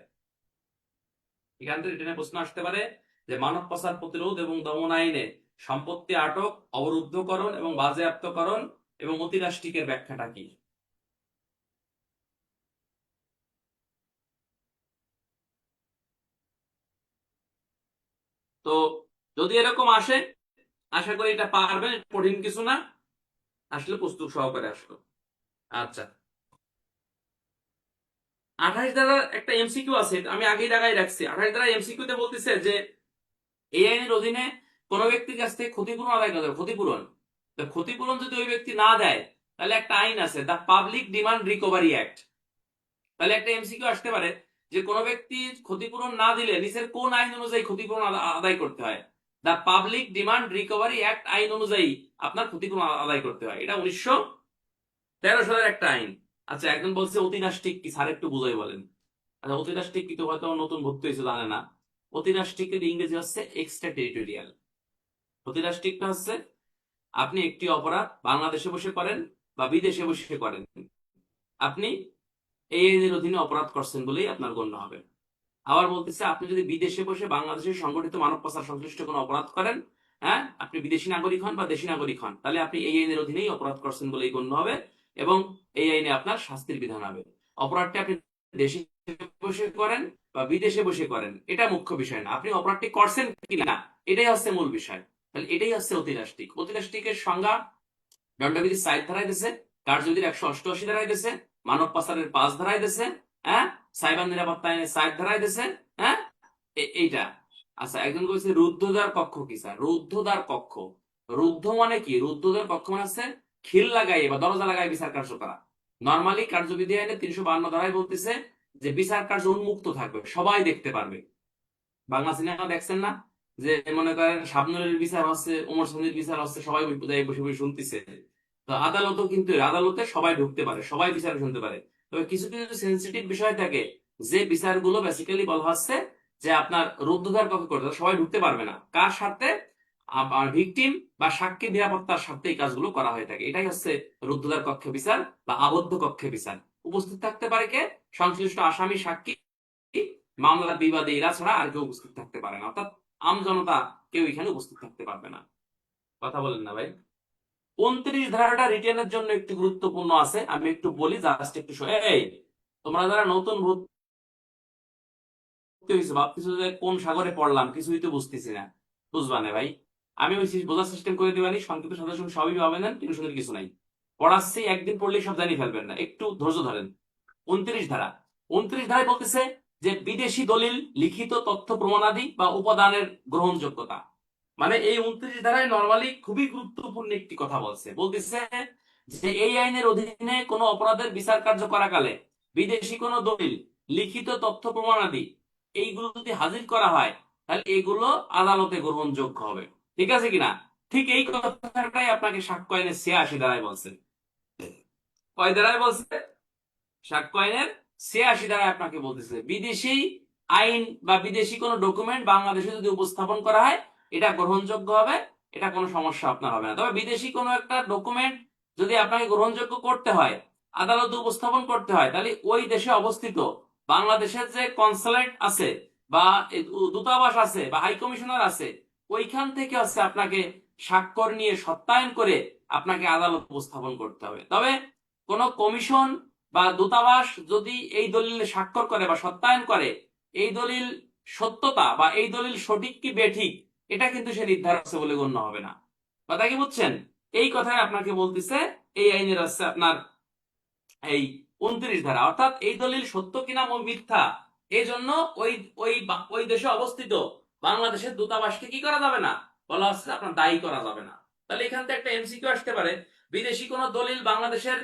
এখান থেকে রিটেনে প্রশ্ন আসতে পারে যে মানব পাচার প্রতিরোধ এবং দমন আইনে সম্পত্তি আটক, অবরুদ্ধকরণ এবং বাজেয়াপ্তকরণ এবং অতিরাষ্ট্রিকের ব্যাখ্যাটা কি। তো যদি এরকম আসে, আশা করি এটা পারবেন, কঠিন কিছু না, আসলে প্রস্তুত সহকারে আসলো। আচ্ছা, 28 ধারার একটা এমসিকিউ আছে, আমি আগেই দেখাই রাখছি। 28 ধারা এমসিকিউ তে বলতেছে যে এই আইনের অধীনে কোন ব্যক্তির কাছ থেকে ক্ষতিপূরণ আদায় করতে হবে, ক্ষতিপূরণ। তো ক্ষতিপূরণ যদি ওই ব্যক্তি না দেয়, তাহলে একটা আইন আছে, the public demand recovery act. তাহলে একটা এমসিকিউ আসতে পারে যে কোনো ব্যক্তি ক্ষতিপূরণ না দিলে নিচের কোন আইন অনুযায়ী ক্ষতিপূরণ আদায় করতে হয়। The public demand recovery act আইন অনুযায়ী আপনার ক্ষতিপূরণ আদায় করতে হয়। এটা 1913 সালের একটা আইন। আচ্ছা, একজন বলছে অতিরাষ্ট্রিক কি, স্যার একটু বুঝাই বলেন। আচ্ছা, অতিরাষ্ট্রিক কি তো হয়তো নতুন ভর্তি হয়েছে জানে না। অতিরাষ্ট্রিকের ইংরেজি হচ্ছে এক্সট্রা টেরিটোরিয়াল। অতিরাষ্ট্রিকটা হচ্ছে আপনি একটি অপরাধ বাংলাদেশে বসে করেন বা বিদেশে বসে করেন, আপনি এই আইনের অধীনে অপরাধ করছেন বলেই আপনার গণ্য হবে। আবার বলতেছে আপনি যদি বিদেশে বসে বাংলাদেশের সংগঠিত মানব পাচার সংশ্লিষ্ট কোনো অপরাধ করেন, হ্যাঁ, আপনি বিদেশি নাগরিক হন বা দেশি নাগরিক হন, তাহলে আপনি এই আইনের অধীনেই অপরাধ করছেন বলেই গণ্য হবে, এবং এই আইনে আপনার শাস্তির বিধান হবে। অপরাধটি আপনি দেশে বসে করেন বা বিদেশে বসে করেন, এটা মুখ্য বিষয় না, আপনি অপরাধটি করছেন কিনা এটাই হচ্ছে মূল বিষয়। তাহলে এটাই হচ্ছে অতিরাষ্ট্রিক। অতিরাষ্ট্রিকের সংজ্ঞা দণ্ডবিধির 4 ধারায় দিছে, কার্যবিধির 188 ধারায় দিছে, মানব পাচারের 5 ধারায় দিছে, হ্যাঁ, সাইবার নিরাপত্তা আইনের 4 ধারায় দিছে, হ্যাঁ, এইটা। আচ্ছা, একজন বলছে রুদ্ধদ্বার কক্ষ কি, স্যার রুদ্ধদ্বার কক্ষ, রুদ্ধ মানে কি, রুদ্ধদ্বার কক্ষ মানে হচ্ছে খিল লাগাই বা দরজা লাগাই বিচার কার্য করা। নর্মালি কার্যবিধি আইনে 352 ধারায় বলতেছে যে বিচার কার্য উন্মুক্ত থাকবে, সবাই দেখতে পারবে। বাংলা সিনেমা দেখছেন না, যে মনে করেন শাবনুরের বিচার হচ্ছে, ওমর সানির বিচার হচ্ছে, সবাই বসে বসে শুনতেছে। তো আদালতও কিন্তু, আদালতে সবাই ঢুকতে পারে, সবাই বিচার শুনতে পারে। তবে কিছু কিছু সেন্সিটিভ বিষয় থাকে, যে বিচারগুলো বেসিক্যালি বলা হচ্ছে যে আপনার রুদ্ধদ্বার কক্ষে করতে হবে, সবাই ঢুকতে পারবে না, কার স্বার্থে, ভিকটিম বা সাক্ষীর নিরাপত্তার স্বার্থে এই কাজগুলো করা হয়ে থাকে। এটাই হচ্ছে রুদ্ধদ্বার কক্ষে বিচার বা আবদ্ধ কক্ষে বিচার। উপস্থিত থাকতে পারে কে, সংশ্লিষ্ট আসামি, সাক্ষী, মামলার বিবাদী, এরা ছাড়া আর কেউ উপস্থিত থাকতে পারে না, অর্থাৎ আম জনতা কেউ এখানে উপস্থিত থাকতে পারবে না। কথা বলেন না ভাই। 29 ধারাটা রিটেনের জন্য একটু গুরুত্বপূর্ণ আছে, আমি একটু বলি, জাস্ট একটু এই তোমরা যারা নতুন ভর্তি হয়েছে ভাবতেছো যে কোন সাগরে পড়লাম, কিছুই তো বুঝতেছি না, বুঝবা না ভাই। আমি ওই বোঝার সিস্টেম করে দিবানি, সংক্ষিপ্ত সাজেশন সবই পাবেন, টেনশনের কিছু নাই। পড়াচ্ছি, একদিন পড়লেই সব জানি ফেলবেন না, একটু ধৈর্য ধরেন। 29 ধারা, 29 ধারায় বলতেছে যে বিদেশি দলিল, লিখিত তথ্য প্রমাণাদি বা উপাদানের গ্রহণযোগ্যতা। মানে এই 29 ধারায় নরমালি খুবই গুরুত্বপূর্ণ একটি কথা বলছে, বলতেছে যে এই আইনের অধীনে কোনো অপরাধের বিচার কার্য করাকালে বিদেশি কোনো দলিল, লিখিত তথ্য প্রমাণাদি এইগুলো যদি হাজির করা হয়, তাহলে এগুলো আদালতে গ্রহণযোগ্য হবে। ঠিক আছে কিনা? ঠিক এই কথাটাই আপনাকে সাক্ষ্য আইনের ৮৬ ধারায় বলছে। কয় ধারায় বলছে? সাক্ষ্য আইনের ৮৬ ধারায় আপনাকে বলতেছে বিদেশি আইন বা বিদেশি কোনো ডকুমেন্ট বাংলাদেশে যদি উপস্থাপন করা হয় এটা গ্রহণযোগ্য হবে, এটা কোনো সমস্যা আপনার হবে না। তবে বিদেশি কোনো একটা ডকুমেন্ট যদি আপনাকে গ্রহণযোগ্য করতে হয়, আদালতে উপস্থাপন করতে হয়, তাহলে ওই দেশে অবস্থিত বাংলাদেশের যে কনসুলেট আছে বা দূতাবাস আছে বা হাই কমিশনার আছে, ওইখান থেকে হচ্ছে আপনাকে স্বাক্ষর নিয়ে সত্যায়ন করে আপনাকে আদালত উপস্থাপন করতে হবে। তবে কোন কমিশন বা দূতাবাস যদি এই দলিলে স্বাক্ষর করে বা সত্যায়ন করে, এই দলিল সত্যতা বা এই দলিল সঠিক কি বেঠিক এটা কিন্তু সে নির্ধারণ করছে বলে গণ্য হবে না। কথা কি বুঝছেন? এই কথাই আপনাকে বলতেছে এই আইনের হচ্ছে আপনার এই ২৯ ধারা, অর্থাৎ এই দলিল সত্য কিনা মিথ্যা এই জন্য ওই ওই ওই দেশে অবস্থিত বাংলাদেশের দূতাবাসকে কি করা যাবে না, বলা হচ্ছে আপনার দায়ী করা যাবে না। তাহলে এখান থেকে একটা এমসিকিউ আসতে পারে, বিদেশি কোন দলিল বাংলাদেশের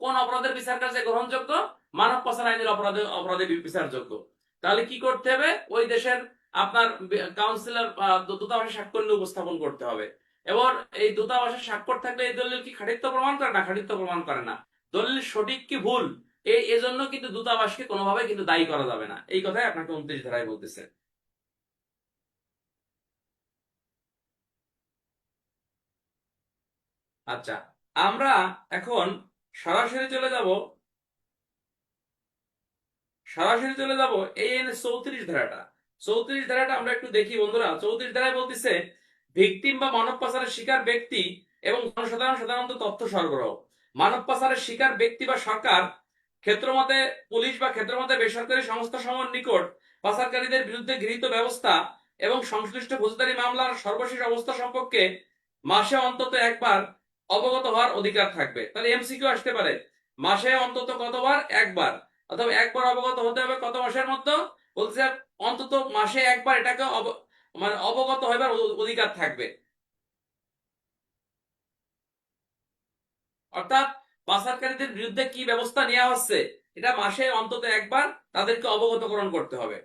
কোন অপরাধের বিচার কার্যে গ্রহণযোগ্য? মানব পাচার আইনের অপরাধে বিচারযোগ্য। তাহলে কি করতে হবে? ওই দেশের আপনার কাউন্সিলর দূতাবাসে স্বাক্ষর নিয়ে উপস্থাপন করতে হবে। এবার এই দূতাবাসের স্বাক্ষর থাকলে এই দলিল কি খাঁটিত্ব প্রমাণ করে না? খাঁটিত্ব প্রমাণ করে না। দলিল সঠিক কি ভুল এই এজন্য কিন্তু দূতাবাসকে কোনোভাবে কিন্তু দায়ী করা যাবে না। এই কথাই আপনাকে ২৯ ধারায় বলতেছে। আচ্ছা, আমরা এখন সরাসরি চলে যাব এই আইনের ৩৪ ধারাটা। ৩৪ ধারাটা আমরা একটু দেখি বন্ধুরা। ৩৪ ধারায় বলতেছে ভিকটিম বা মানব পাচারের শিকার ব্যক্তি এবং জনসাধারণ সাধারণত তথ্য সরবরাহ। মানব পাচারের শিকার ব্যক্তি বা সরকার ক্ষেত্রমতে পুলিশ বা ক্ষেত্রমতে বেসরকারি সংস্থা সমূহের নিকট পাচারকারীদের বিরুদ্ধে গৃহীত ব্যবস্থা এবং সংশ্লিষ্ট ফৌজদারি মামলার সর্বশেষ অবস্থা সম্পর্কে মাসে অন্তত একবার অবগত হওয়ার অধিকার থাকবে। তাহলে এমসিকিউ আসতে পারে, মাসে অন্তত কতবার? একবার। অথবা একবার অবগত হতে হবে কত মাসের মধ্যে? বলছে অন্তত মাসে একবার এটাকে মানে অবগত হইবার অধিকার থাকবে। অর্থাৎ পাচারকারীদের বিরুদ্ধে কি ব্যবস্থা নেওয়া হচ্ছে এটা মাসে অন্তত একবার তাদেরকে অবগতকরণ করতে হবে।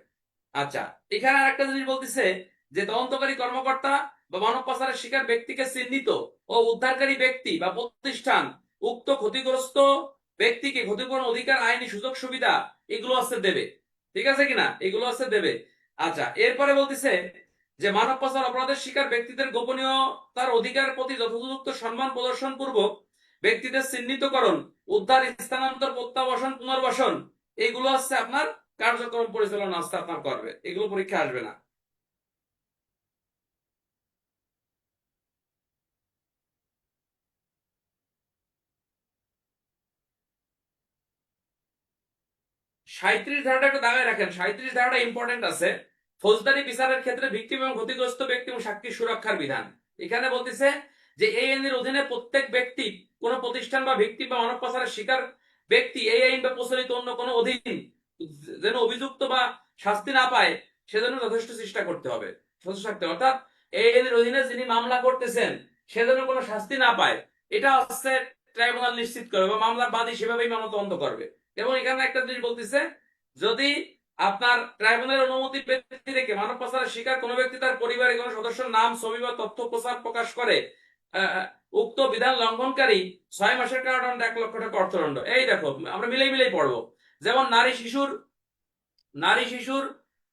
আচ্ছা, এখানে আরেকটা জিনিস বলতেছে যে তদন্তকারী কর্মকর্তা বা মানব পাচারের শিকার ব্যক্তিকে চিহ্নিত ও উদ্ধারকারী ব্যক্তি বা প্রতিষ্ঠান উক্ত ক্ষতিগ্রস্ত ব্যক্তিকে ক্ষতিপূরণ অধিকার, আইনি সুযোগ সুবিধা এগুলো আছে দেবে। ঠিক আছে কিনা? এগুলো আছে দেবে। আচ্ছা, এরপরে বলতেছে যে মানব পাচার অপরাধের শিকার ব্যক্তিদের গোপনীয়তার অধিকারের প্রতি যথোপযুক্ত সম্মান প্রদর্শন পূর্বক ব্যক্তিদের চিহ্নিতকরণ, উদ্ধার, স্থানান্তর, প্রত্যাবাসন, পুনর্বাসন এগুলো হচ্ছে আপনার কার্যক্রম পরিচালনা আস্তে আপনার করবে। এগুলো পরীক্ষা আসবে না। সাঁইত্রিশ ধারাটা একটু দাগায় রাখেন। ৩৭ ধারাটা ইম্পর্টেন্ট আছে। ফৌজদারি বিচারের ক্ষেত্রে ভিকটিম এবং ক্ষতিগ্রস্ত ব্যক্তি এবং সাক্ষী সুরক্ষার বিধান। এখানে বলতেছে যে এই আইনের অধীনে প্রত্যেক ব্যক্তি, কোন প্রতিষ্ঠান বা ভিকটিম বা মানব পাচারের শিকার ব্যক্তি এই আইন বা প্রচলিত অন্য কোনো অধীন যেন অভিযুক্ত বা শাস্তি না পায় সেজন্য যথেষ্ট চেষ্টা করতে হবে, যথেষ্ট থাকতে হবে। অর্থাৎ এই আইনের অধীনে যিনি মামলা করতেছেন সেজন্য কোনো শাস্তি না পায় এটা হচ্ছে ট্রাইব্যুনাল নিশ্চিত করবে বা মামলার বাদী সেভাবেই মামলা তদন্ত করবে। এবং এখানে একটা জিনিস বলতেছে, যদি আপনার ট্রাইব্যুনালের অনুমতি ব্যক্তি রেখে মানব পাচারের শিকার কোনো ব্যক্তি তার পরিবারের কোনো সদস্যের নাম, ছবি বা তথ্য প্রকাশ করে উক্ত বিধান লঙ্ঘনকারী ৬ মাসের কারাদণ্ড, ১ লক্ষ টাকা অর্থদণ্ড। এই দেখো আমরা মিলেই মিলেই পড়বো। যেমন নারী শিশুর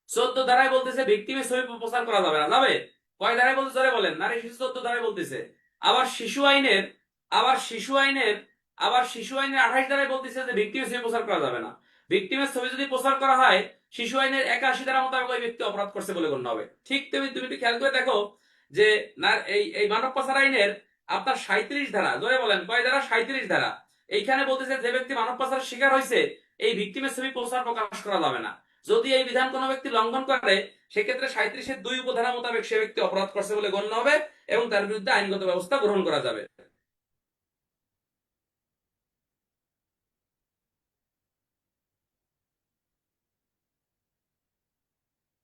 ১৪ ধারায় বলতেছে ভিকটিমের ছবি প্রচার করা যাবে না। যাবে? কয় ধারায় বলতে জোরে বলেন? নারী শিশু ১৪ ধারায় বলতেছে। আবার শিশু আইনের আবার শিশু আইনের আবার শিশু আইনের ২৮ ধারায় বলতেছে যে ভিকটিমের ছবি প্রচার করা যাবে না। ভিকটিমের ছবি যদি প্রচার করা হয় শিশু আইনের ৮১ ধারা মোতাবেক ওই ব্যক্তি অপরাধ করছে বলে গণ্য হবে। ঠিক তুমি তুমি একটু খেয়াল করে দেখো যে এই এই মানব পাচার আইনের আপনার ৩৭ ধারা, জোরে বলেন কয় ধারা? ৩৭ ধারা। এইখানে বলতেছে যে ব্যক্তি মানব পাচারের শিকার হয়েছে এই ভিকটিমের ছবি প্রকাশ করা যাবে না। যদি এই বিধান কোনো ব্যক্তি লঙ্ঘন করে সেক্ষেত্রে ৩৭-এর ২ উপধারা মোতাবেক সে ব্যক্তি অপরাধ করছে বলে গণ্য হবে এবং তার বিরুদ্ধে আইনগত ব্যবস্থা গ্রহণ করা যাবে।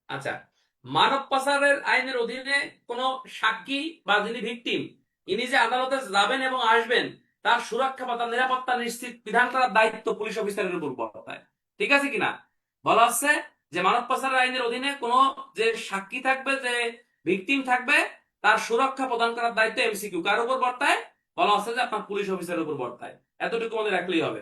আচ্ছা, মানব পাচারের আইনের অধীনে কোন সাক্ষী বা যিনি ভিকটিম ইনি যে আদালতে যাবেন এবং আসবেন তার সুরক্ষা বা তার নিরাপত্তা নিশ্চিত বিধান করার দায়িত্ব পুলিশ অফিসারের উপর বর্তায়। ঠিক আছে কিনা? বলা হচ্ছে যে মানব পাচার আইনের অধীনে কোনো যে সাক্ষী থাকবে, যে ভিকটিম থাকবে, তার সুরক্ষা প্রদান করার দায়িত্ব এমসিকিউ কার উপর বর্তায়? বলা হচ্ছে যে আপনার পুলিশ অফিসারের উপর বর্তায়। এতটুকু মনে রাখলেই হবে।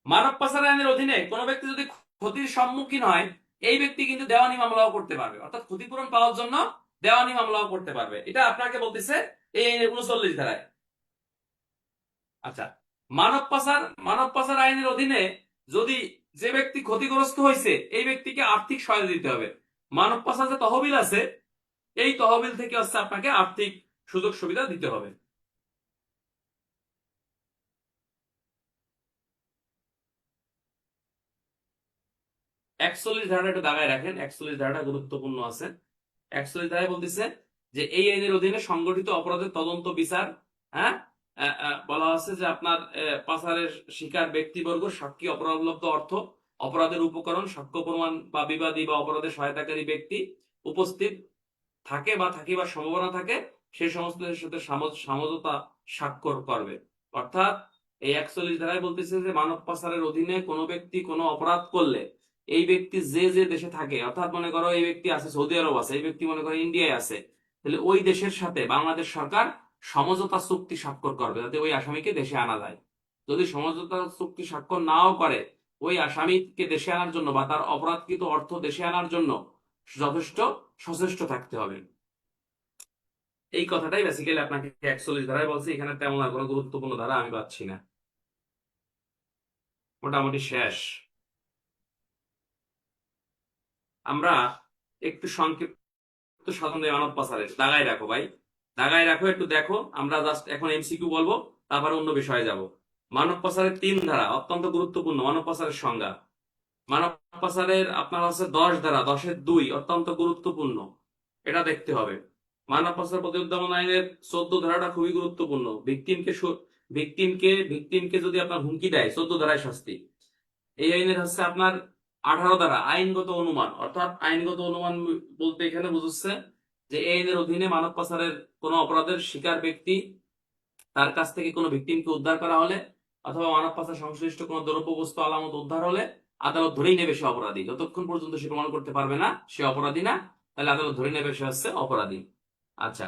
মানব পাচার আইনের অধীনে কোনো ব্যক্তি যদি ক্ষতির সম্মুখীন হয়, এই ব্যক্তি কিন্তু দেওয়ানি মামলাও করতে পারবে, অর্থাৎ ক্ষতিপূরণ পাওয়ার জন্য দেওয়ানি মামলাও করতে পারবে। এটা আপনাকে বলতেছে এই আইনের 39 ধারায়। আচ্ছা, মানব পাচার আইনের অধীনে যদি যে ব্যক্তি ক্ষতিগ্রস্ত হয়েছে, এই ব্যক্তিকে আর্থিক সহায়তা দিতে হবে। মানব পাচার যে তহবিল আছে, এই তহবিল থেকে হচ্ছে আপনাকে আর্থিক সুযোগ সুবিধা দিতে হবে। 41 ধারাটা একটু দাগায় রাখেন, 41 ধারাটা গুরুত্বপূর্ণ আছে। 41 ধারায় বলতেছে যে এই আইনের অধীনে সংগঠিত অপরাধের তদন্ত বিচার, হ্যাঁ, বলা আছে যে আপনার পাচারের শিকার ব্যক্তিবর্গ, সাক্ষী, অপরাধলব্ধ অর্থ, অপরাধের উপকরণ, সাক্ষ্য প্রমাণ বা বিবাদী বা অপরাধের সহায়তাকারী ব্যক্তি উপস্থিত থাকে বা থাকিবার সম্ভাবনা থাকে, সেই সমস্ত সাথে সমঝোতা স্বাক্ষর করবে। অর্থাৎ এই 41 ধারায় বলতেছে যে মানব পাচারের অধীনে কোনো ব্যক্তি কোনো অপরাধ করলে, এই ব্যক্তি যে যে দেশে থাকে, অর্থাৎ মনে করো এই ব্যক্তি আছে সৌদি আরব আছে, এই ব্যক্তি মনে করো ইন্ডিয়ায় আছে, তাহলে ওই দেশের সাথে বাংলাদেশ সরকার সমঝোতা চুক্তি স্বাক্ষর করবে যাতে ওই আসামিকে দেশে আনা যায়। যদি সমঝোতা চুক্তি স্বাক্ষর নাও করে, ওই আসামিকে দেশে আনার জন্য বা তার অপরাধকৃত অর্থ দেশে আনার জন্য যথেষ্ট সচেষ্ট থাকতে হবে। এই কথাটাই বেসিক্যালি আপনাকে 41 ধারায় বলছি। এখানে তেমন আর কোনো গুরুত্বপূর্ণ ধারা আমি পাচ্ছি না, মোটামুটি শেষ। আমরা একটু সংক্ষিপ্ত সাধারণ মানব পাচারের দাগায় রাখো ভাই, দাগায় রাখো, একটু দেখো। আমরা জাস্ট এখন এমসিকিউ বলবো, তারপর অন্য বিষয়ে যাব। মানব পাচারের 3 ধারা অত্যন্ত গুরুত্বপূর্ণ। মানব পাচারের সংজ্ঞা, মানব পাচারের আপনার আছে 10 ধারা, 10-এর 2 অত্যন্ত গুরুত্বপূর্ণ, এটা দেখতে হবে। মানব পাচার প্রতিরোধ আইনের 14 ধারাটা খুবই গুরুত্বপূর্ণ। ভিকটিমকে যদি আপনার হুমকি দেয়, 14 ধারায় শাস্তি। এই আইনের হচ্ছে আপনার 18 ধারা আইনগত অনুমান, অর্থাৎ আইনগত অনুমান বলতে এখানে বুঝছে যে এই আইনের অধীনে মানব পাচারের কোন অপরাধের শিকার ব্যক্তি, তার কাছ থেকে কোনো ভিকটিমকে উদ্ধার করা হলে, অথবা মানব পাচার সংশ্লিষ্ট কোনো দ্রব্য বস্তু আলামত উদ্ধার হলে, আদালত ধরেই নেবে সে অপরাধী। যতক্ষণ পর্যন্ত সে প্রমাণ করতে পারবে না সে অপরাধী না, তাহলে আদালত ধরে নেবে সে হচ্ছে অপরাধী। আচ্ছা,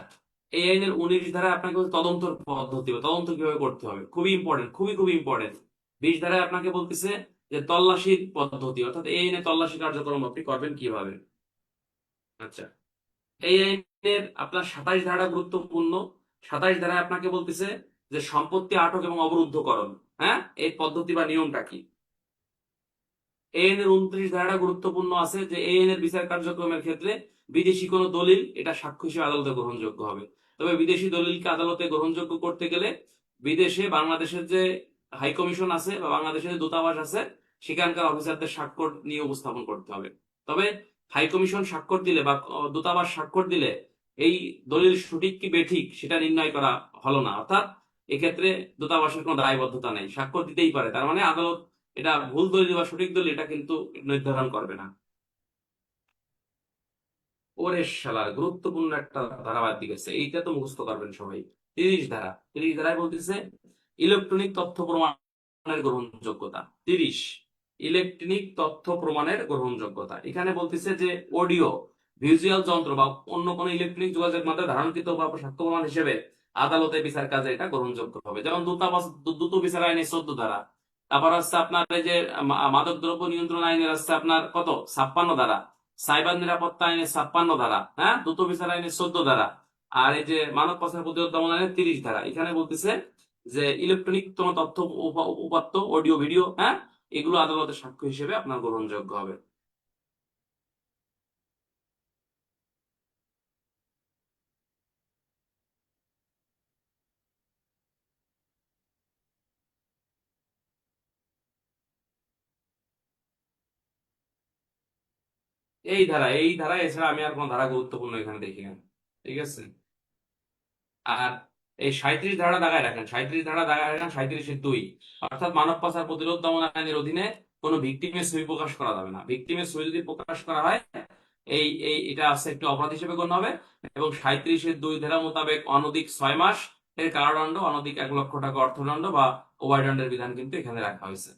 এই আইনের 19 ধারায় আপনাকে তদন্তের পদ্ধতি, তদন্ত কিভাবে করতে হবে, খুবই ইম্পর্টেন্ট, খুবই খুবই ইম্পর্টেন্ট। 20 ধারায় আপনাকে বলতেছে যে তল্লাশির পদ্ধতি, অর্থাৎ এই আইনে তল্লাশি কার্যক্রম আপনি করবেন কিভাবে। আচ্ছা, এই আইনের আপনার 27 ধারা গুরুত্বপূর্ণ। 27 ধারায় আপনাকে বলতেছে যে সম্পত্তি আটক এবং অবরুদ্ধকরণ, হ্যাঁ, এই পদ্ধতি বা নিয়মটা কি। এই আইনের 29 ধারাটা গুরুত্বপূর্ণ আছে যে এই আইনের বিচার কার্যক্রমের ক্ষেত্রে বিদেশি কোনো দলিল এটা সাক্ষ্য হিসেবে আদালতে গ্রহণযোগ্য হবে। তবে বিদেশি দলিলকে আদালতে গ্রহণযোগ্য করতে গেলে বিদেশে বাংলাদেশের যে হাই কমিশন আছে বা বাংলাদেশের যে দূতাবাস আছে, সেখানকার অফিসারদের স্বাক্ষর নিয়ে উপস্থাপন করতে হবে। তবে হাই কমিশন স্বাক্ষর দিলে বা দূতাবাস স্বাক্ষর দিলে এই দলিল সঠিক কি বেঠিক সেটা নির্ণয় করা হলো না, অর্থাৎ এক্ষেত্রে দূতাবাসের কোনো দায়বদ্ধতা নেই, স্বাক্ষর দিতেই পারে। তার মানে আদালত এটা ভুল দলিল বা সঠিক দলিল এটা কিন্তু নির্ধারণ করবে না। ওরে শালার, গুরুত্বপূর্ণ একটা ধারাবাহিক দিক আছে, এইটা তো মুখস্থ করবেন সবাই। 30 ধারা, 30 ধারায় বলতেছে ইলেকট্রনিক তথ্য প্রমাণের গ্রহণযোগ্যতা। 30, ইলেকট্রনিক তথ্য প্রমাণের গ্রহণযোগ্যতা। এখানে বলতেছে যে অডিও ভিজুয়াল যন্ত্র বা অন্য কোনো ইলেকট্রনিক যোগাযোগ মাধ্যমে ধারণকৃত বা সাক্ষ্য প্রমাণ হিসেবে আদালতে বিচার কাজে এটা গ্রহণযোগ্য হবে। যেমন দ্রুত বিচার আইনের 14 ধারা, তারপর হচ্ছে আপনার এই যে মাদক দ্রব্য নিয়ন্ত্রণ আইনের হচ্ছে আপনার কত 56 ধারা, সাইবার নিরাপত্তা আইনের 56 ধারা, হ্যাঁ, দ্রুত বিচার আইনের 14 ধারা, আর এই যে মানব পাচার প্রতিরোধ দমন আইনের 30 ধারা। এখানে বলতেছে যে ইলেকট্রনিক কোন তথ্য উপাত্ত, অডিও ভিডিও, হ্যাঁ, এগুলো আদালতের সাক্ষ্য হিসেবে আপনার গ্রহণযোগ্য হবে। এই ধারা এছাড়া আমি আর কোন ধারা গুরুত্বপূর্ণ এখানে দেখি না। ঠিক আছে, আর এই 37 ধারা দাগায় রাখেন, 37 ধারা দাগায় রাখেন, 37-2, অর্থাৎ মানব পাচার প্রতিরোধ দমন আইনের অধীনে কোনো ভিকটিমের ছবি প্রকাশ করা যাবে না। ভিকটিমের ছবি যদি প্রকাশ করা হয়, এই এই এটা আছে একটি অপরাধ হিসেবে গণ্য হবে। এবং 37-2 ধারা মোতাবেক অনধিক 6 মাস এর কারাদণ্ড, অনধিক 1 লক্ষ টাকা অর্থদণ্ড বা উভয়দণ্ডের বিধান কিন্তু এখানে রাখা হয়েছে।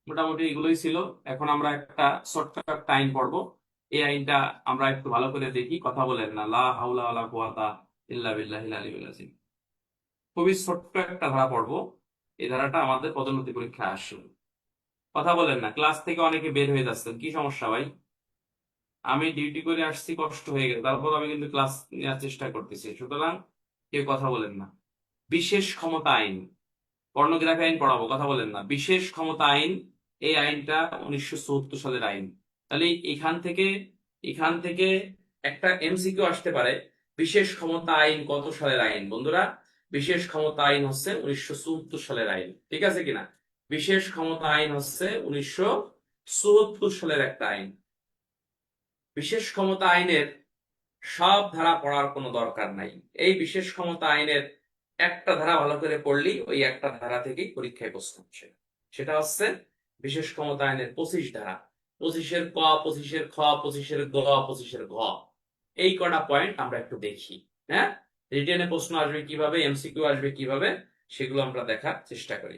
মোটামুটি এগুলোই ছিল। এখন আমরা একটা ছোট্ট একটা আইন পড়বো। এই আইনটা আমরা একটু ভালো করে দেখি, কথা বলেন না। লা হাওলা ওয়ালা কুওয়াতা ইল্লা বিল্লাহিল আলিয়্যিল আযীম। খুবই ছোট্ট একটা ধারা পড়বো। এই ধারাটা আমাদের পদোন্নতি পরীক্ষায় আসে। কথা বলেন না, ক্লাস থেকে অনেকে বের হয়ে যাচ্ছেন, কি সমস্যা ভাই? আমি ডিউটি করে আসছি, কষ্ট হয়ে গেছে, তারপর আমি কিন্তু ক্লাস নেওয়ার চেষ্টা করতেছি, সুতরাং কেউ কথা বলেন না। বিশেষ ক্ষমতা আইন, পর্নোগ্রাফি আইন পড়াবো, কথা বলেন না। বিশেষ ক্ষমতা আইন, এই আইনটা 1974 সালের আইন। তাহলে এখান থেকে একটা এমসিকিউ আসতে পারে, বিশেষ ক্ষমতা আইন কত সালের আইন বন্ধুরা? বিশেষ ক্ষমতা আইন হচ্ছে 1974 সালের আইন, ঠিক আছে কিনা? বিশেষ ক্ষমতা আইন হচ্ছে 1974 সালের একটা আইন। বিশেষ ক্ষমতা আইনের সব ধারা পড়ার কোনো দরকার নাই। এই বিশেষ ক্ষমতা আইনের একটা ধারা ভালো করে পড়লেই ওই একটা ধারা থেকেই পরীক্ষায় প্রশ্ন আসে। সেটা হচ্ছে বিশেষ ক্ষমতা আইনের 25 ধারা। 25-এর ক, 25-এর খ, 25-এর গ, 25-এর ঘ, এই কটা পয়েন্ট আমরা একটু দেখি। হ্যাঁ, রিটেনে প্রশ্ন আসবে কিভাবে, এমসিকিউ আসবে কিভাবে, সেগুলো আমরা দেখার চেষ্টা করি।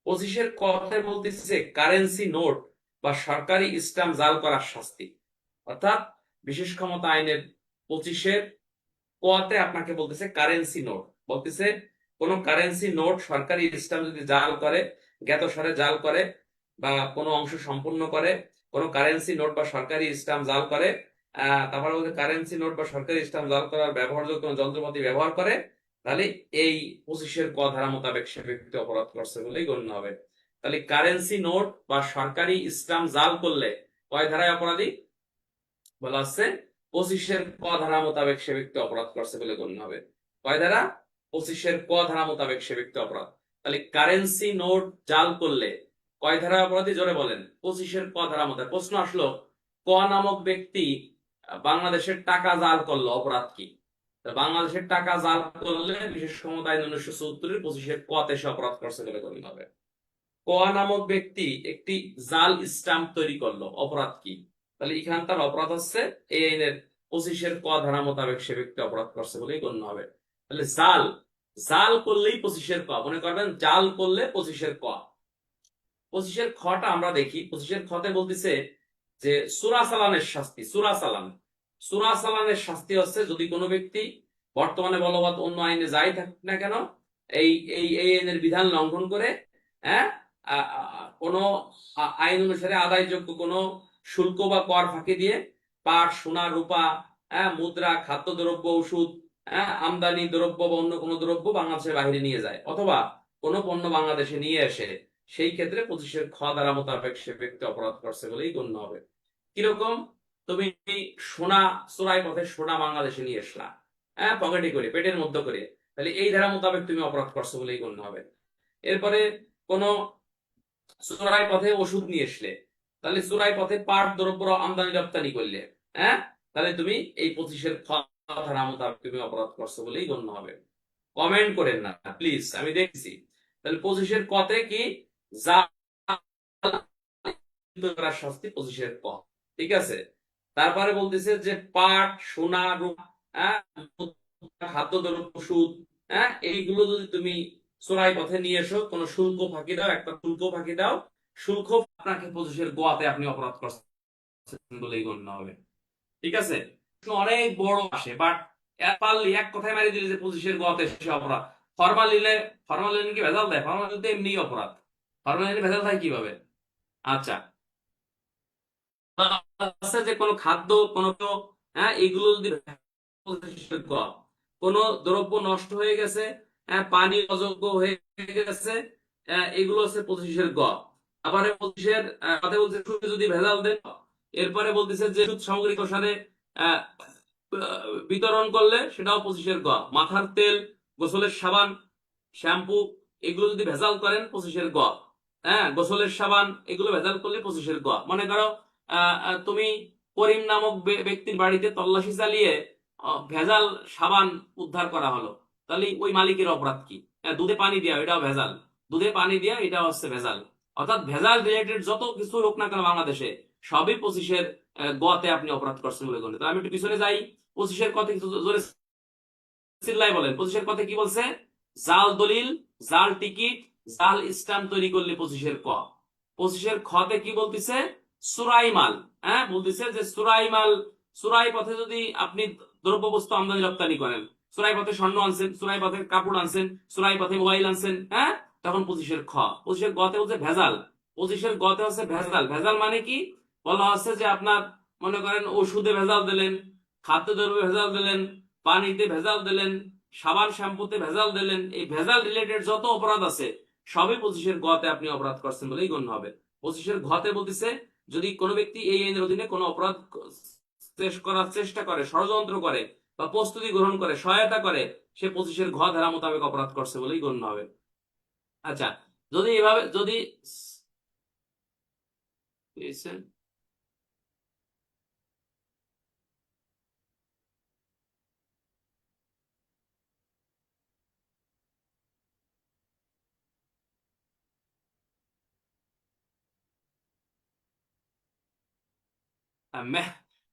25-এর কথায় বলতেছে কারেন্সি নোট বা সরকারি স্ট্যাম্প জাল করার শাস্তি। অর্থাৎ বিশেষ ক্ষমতা আইনের 25-এর কতে আপনাকে বলতেছে কারেন্সি নোট, বলতেছে কোন কারেন্সি নোট সরকারি স্ট্যাম্প যদি জাল করে, জ্ঞাতসারে জাল করে, বা কোনো অংশ সম্পূর্ণ করে, কোন কারেন্সি নোট বা সরকারি স্ট্যাম্প জাল করে, তারপরে বলতে কারেন্সি নোট বা সরকারি স্ট্যাম্প জাল করার ব্যবহারযোগ্য কোনো যন্ত্রপাতি ব্যবহার করে, তাহলে এই 25-এর ক ধারা মোতাবেক সে ব্যক্তি অপরাধ করছে বলেই গণ্য হবে। তাহলে কারেন্সি নোট বা সরকারি স্ট্যাম্প জাল করলে কয় ধারায় অপরাধী বলা হচ্ছে? 25-এর ক ধারা মোতাবেক সে ব্যক্তি অপরাধ করছে বলে গণ্য হবে। কয় ধারা? 25-এর ক ধারা মোতাবেক সে ব্যক্তি অপরাধ। তাহলে কারেন্সি নোট জাল করলে কয় ধারা অপরাধী জোরে বলেন? 25-এর ক ধারা মোতাবেক। প্রশ্ন আসলো, ক নামক ব্যক্তি বাংলাদেশের টাকা জাল করলো, অপরাধ কি? বাংলাদেশের টাকা জাল করলে বিশেষ ক্ষমতা আইন 1974-এর 25-এর ক তে সে অপরাধ করছে বলে গণ্য হবে। ক নামক ব্যক্তি একটি জাল স্ট্যাম্প তৈরি করলো, অপরাধ কি? তাহলে এখানকার অপরাধ হচ্ছে এই আইনের 25-এর ক ধারা মোতাবেক সে ব্যক্তি অপরাধ করছে বলেই গণ্য হবে। তাহলে জাল, জাল করলেই 25-এর ক, মনে করবেন জাল করলে 25-এর ক। 25-এর খটা আমরা দেখি। 25-এর খতে বলতেছে যে চোরাচালানের শাস্তি। চোরাচালানের শাস্তি হচ্ছে যদি কোনো ব্যক্তি বর্তমানে বলবৎ অন্য আইনে যাই থাক না কেন, এই এই এই আইনের বিধান লঙ্ঘন করে, হ্যাঁ, কোন আইন অনুসারে আদায়যোগ্য কোন শুল্ক বা কর ফাঁকি দিয়ে পাট, সোনা, রূপা, হ্যাঁ, মুদ্রা, খাদ্যদ্রব্য, ওষুধ, হ্যাঁ, আমদানি দ্রব্য বা অন্য কোনো দ্রব্য বাংলাদেশের বাইরে নিয়ে যায়, অথবা কোনো পণ্য বাংলাদেশে নিয়ে আসে, সেই ক্ষেত্রে 25-এর খ ধারা মোতাবেক সে ব্যক্তি অপরাধ করছে বলেই গণ্য হবে। কিরকম? তুমি সোনা চোরাই পথে সোনা বাংলাদেশে নিয়ে আসলা, হ্যাঁ, পকেটে করে, পেটের মধ্যে করে, তাহলে এই ধারা মোতাবেক তুমি অপরাধ করছো বলেই গণ্য হবে। এরপরে কোন চোরাই পথে ওষুধ নিয়ে আসলে, তাহলে চোরাই পথে পাট দ্রব্য আমদানি রপ্তানি করলে, হ্যাঁ, তাহলে তুমি এই 25-এর খ ধারা মোতাবেক তুমি অপরাধ করছো বলেই গণ্য হবে। কমেন্ট করেন না প্লিজ, আমি দেখছি। তাহলে 25-এর কতে কি? জাল করার শাস্তি 25-এর ক, ঠিক আছে। তারপরে বলতেছে যে পাট, সোনা, রূপা, হ্যাঁ, খাদ্যদ্রব্য, ওষুধ, হ্যাঁ, এইগুলো যদি তুমি চোরাই পথে নিয়ে এসো, কোন শুল্ক ফাঁকি দাও, একটা শুল্ক ফাঁকি দাও, শুল্ক আপনাকে 25-এর গোয়াতে আপনি অপরাধ করছেন বলেই গণ্য হবে, ঠিক আছে। অনেক বড় আসে, বাট পারলি এক কথায় মারি দিলে যে 25-এর গোয়াতে সে অপরাধ। ফরমালিনে, ফরমালিন কি ভেজাল দেয়? ফরমালিন তো এমনি অপরাধ, ফরমালিন ভেজাল হয় কিভাবে? আচ্ছা, আছে যে কোনো খাদ্য, কোনো, হ্যাঁ, এগুলো যদি কোন দ্রব্য নষ্ট হয়ে গেছে, হ্যাঁ, পানি অযোগ্য হয়ে গেছে, এগুলো হচ্ছে 25-এর গ। আবার 25-এর কথা বলছে যদি ভেজাল দেন। এরপরে বলতেছে যে ওষুধ সামগ্রী প্রসারে আহ, বিতরণ করলে সেটাও 25-এর গ। মাথার তেল, গোসলের সাবান, শ্যাম্পু, এগুলো যদি ভেজাল করেন 25-এর গ। হ্যাঁ, গোসলের সাবান এগুলো ভেজাল করলে 25-এর গ। মনে করো তুমি করিম নামক ব্যক্তির বাড়িতে তল্লাশি চালিয়ে ভেজাল সাবান উদ্ধার করা হলো, তাহলে ওই মালিকের অপরাধ কি? দুধে পানি দেওয়া, এটাও ভেজাল। দুধে পানি দেওয়া, এটা হচ্ছে ভেজাল। অর্থাৎ ভেজাল রিলেটেড যত কিছু হোক না কেন বাংলাদেশে, সবই 25-এর গতে আপনি অপরাধ করছেন বলে গণ্য। আমি একটু পিছনে যাই। 25-এর কথা কিছু জোরে চিল্লাই বলেন। 25-এর কথা কি বলছে? জাল দলিল, জাল টিকিট, জাল স্ট্যাম্প তৈরি করলে 25-এর ক। 25-এর খতে কি বলতিছে? সুরাই মাল। হ্যাঁ, বলতিছে যে সুরাই মাল, সুরাই পথে যদি আপনি দ্রব্য বস্তু আমদানি রপ্তানি করেন, সুরাই পথে স্বর্ণ আনছেন, সুরাই পথে কাপড় আনছেন, সুরাই পথে মোবাইল আনছেন, হ্যাঁ, তখন 25-এর খ। 25-এর গতে বলছে ভেজাল। 25-এর গতে হচ্ছে ভেজাল। ভেজাল মানে কি? বলা হচ্ছে যে আপনার মনে করেন ওষুধে ভেজাল দিলেন, খাদ্যদ্রব্যে ভেজাল দিলেন, পানিতে ভেজাল দিলেন, সাবান শ্যাম্পুতে ভেজাল দিলেন, এই ভেজাল রিলেটেড যত অপরাধ আছে সবই 25-এর গতে আপনি অপরাধ করছেন বলেই গণ্য হবে। 25-এর ঘতে বলতেছে যদি কোনো ব্যক্তি এই আইনের অধীনে কোনো অপরাধ করার চেষ্টা করে, ষড়যন্ত্র করে বা প্রস্তুতি গ্রহণ করে, সহায়তা করে, সে 25-এর ঘ ধারা মোতাবেক অপরাধ করছে বলেই গণ্য হবে। আচ্ছা, যদি এভাবে যদি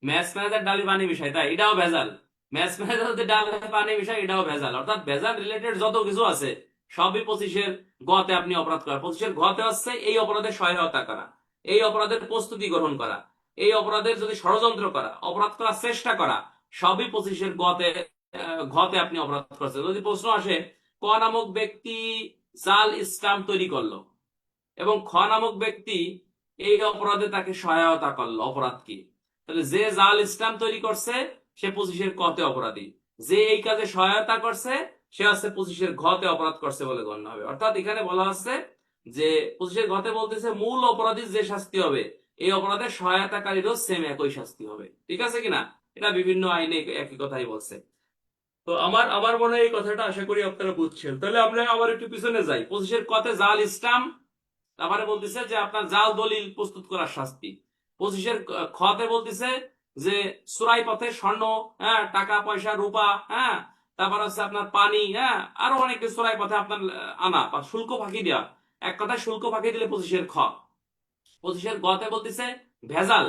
ম্যাচ ম্যানেজার ডালি পানি মিশাই, তাই এটাও ভেজাল। ম্যাচ ম্যানেজার যদি ডালে পানি মিশাই এটাও ভেজাল। অর্থাৎ ভেজাল রিলেটেড যত কিছু আছে সবই 25-এর গতে আপনি অপরাধ করা। 25-এর গতে হচ্ছে এই অপরাধের সহায়তা করা, এই অপরাধের প্রস্তুতি গ্রহণ করা, এই অপরাধের যদি ষড়যন্ত্র করা, অপরাধ করার চেষ্টা করা, সবই 25-এর গতে ঘতে আপনি অপরাধ করছেন। যদি প্রশ্ন আসে ক নামক ব্যক্তি জাল স্টাম্প তৈরি করলো এবং খ নামক ব্যক্তি এই অপরাধে তাকে সহায়তা করলো, অপরাধ কি? তাহলে যে জাল স্টাম্প তৈরি করছে সে 25-এর কতে অপরাধী, যে এই কাজে সহায়তা করছে সে হচ্ছে 25-এর ঘতে অপরাধ করছে বলে গণ্য হবে। অর্থাৎ এখানে বলা হচ্ছে যে 25-এর ঘতে বলতেছে মূল অপরাধীর যে শাস্তি হবে এই অপরাধের সহায়তাকারীরও সেম একই শাস্তি হবে। ঠিক আছে কিনা? এটা বিভিন্ন আইনে একই কথাই বলছে। তো আমার আমার মনে হয় এই কথাটা আশা করি আপনারা বুঝছেন। তাহলে আমরা আবার একটু পিছনে যাই। 25-এর কতে জাল স্টাম্প, তারপরে বলতেছে যে আপনার জাল দলিল প্রস্তুত করার শাস্তি। 25-এর খতে বলতেছে যে চোরাই পথে স্বর্ণ, হ্যাঁ, টাকা পয়সা রূপা, হ্যাঁ, তারপর হচ্ছে আপনার পানি, হ্যাঁ, আরো অনেক কিছু চোরাই পথে আপনার আনা বা শুল্ক ফাঁকি দেওয়া। এক কথায় শুল্ক ফাঁকি দিলে 25-এর খ। 25-এর গতে বলতেছে ভেজাল।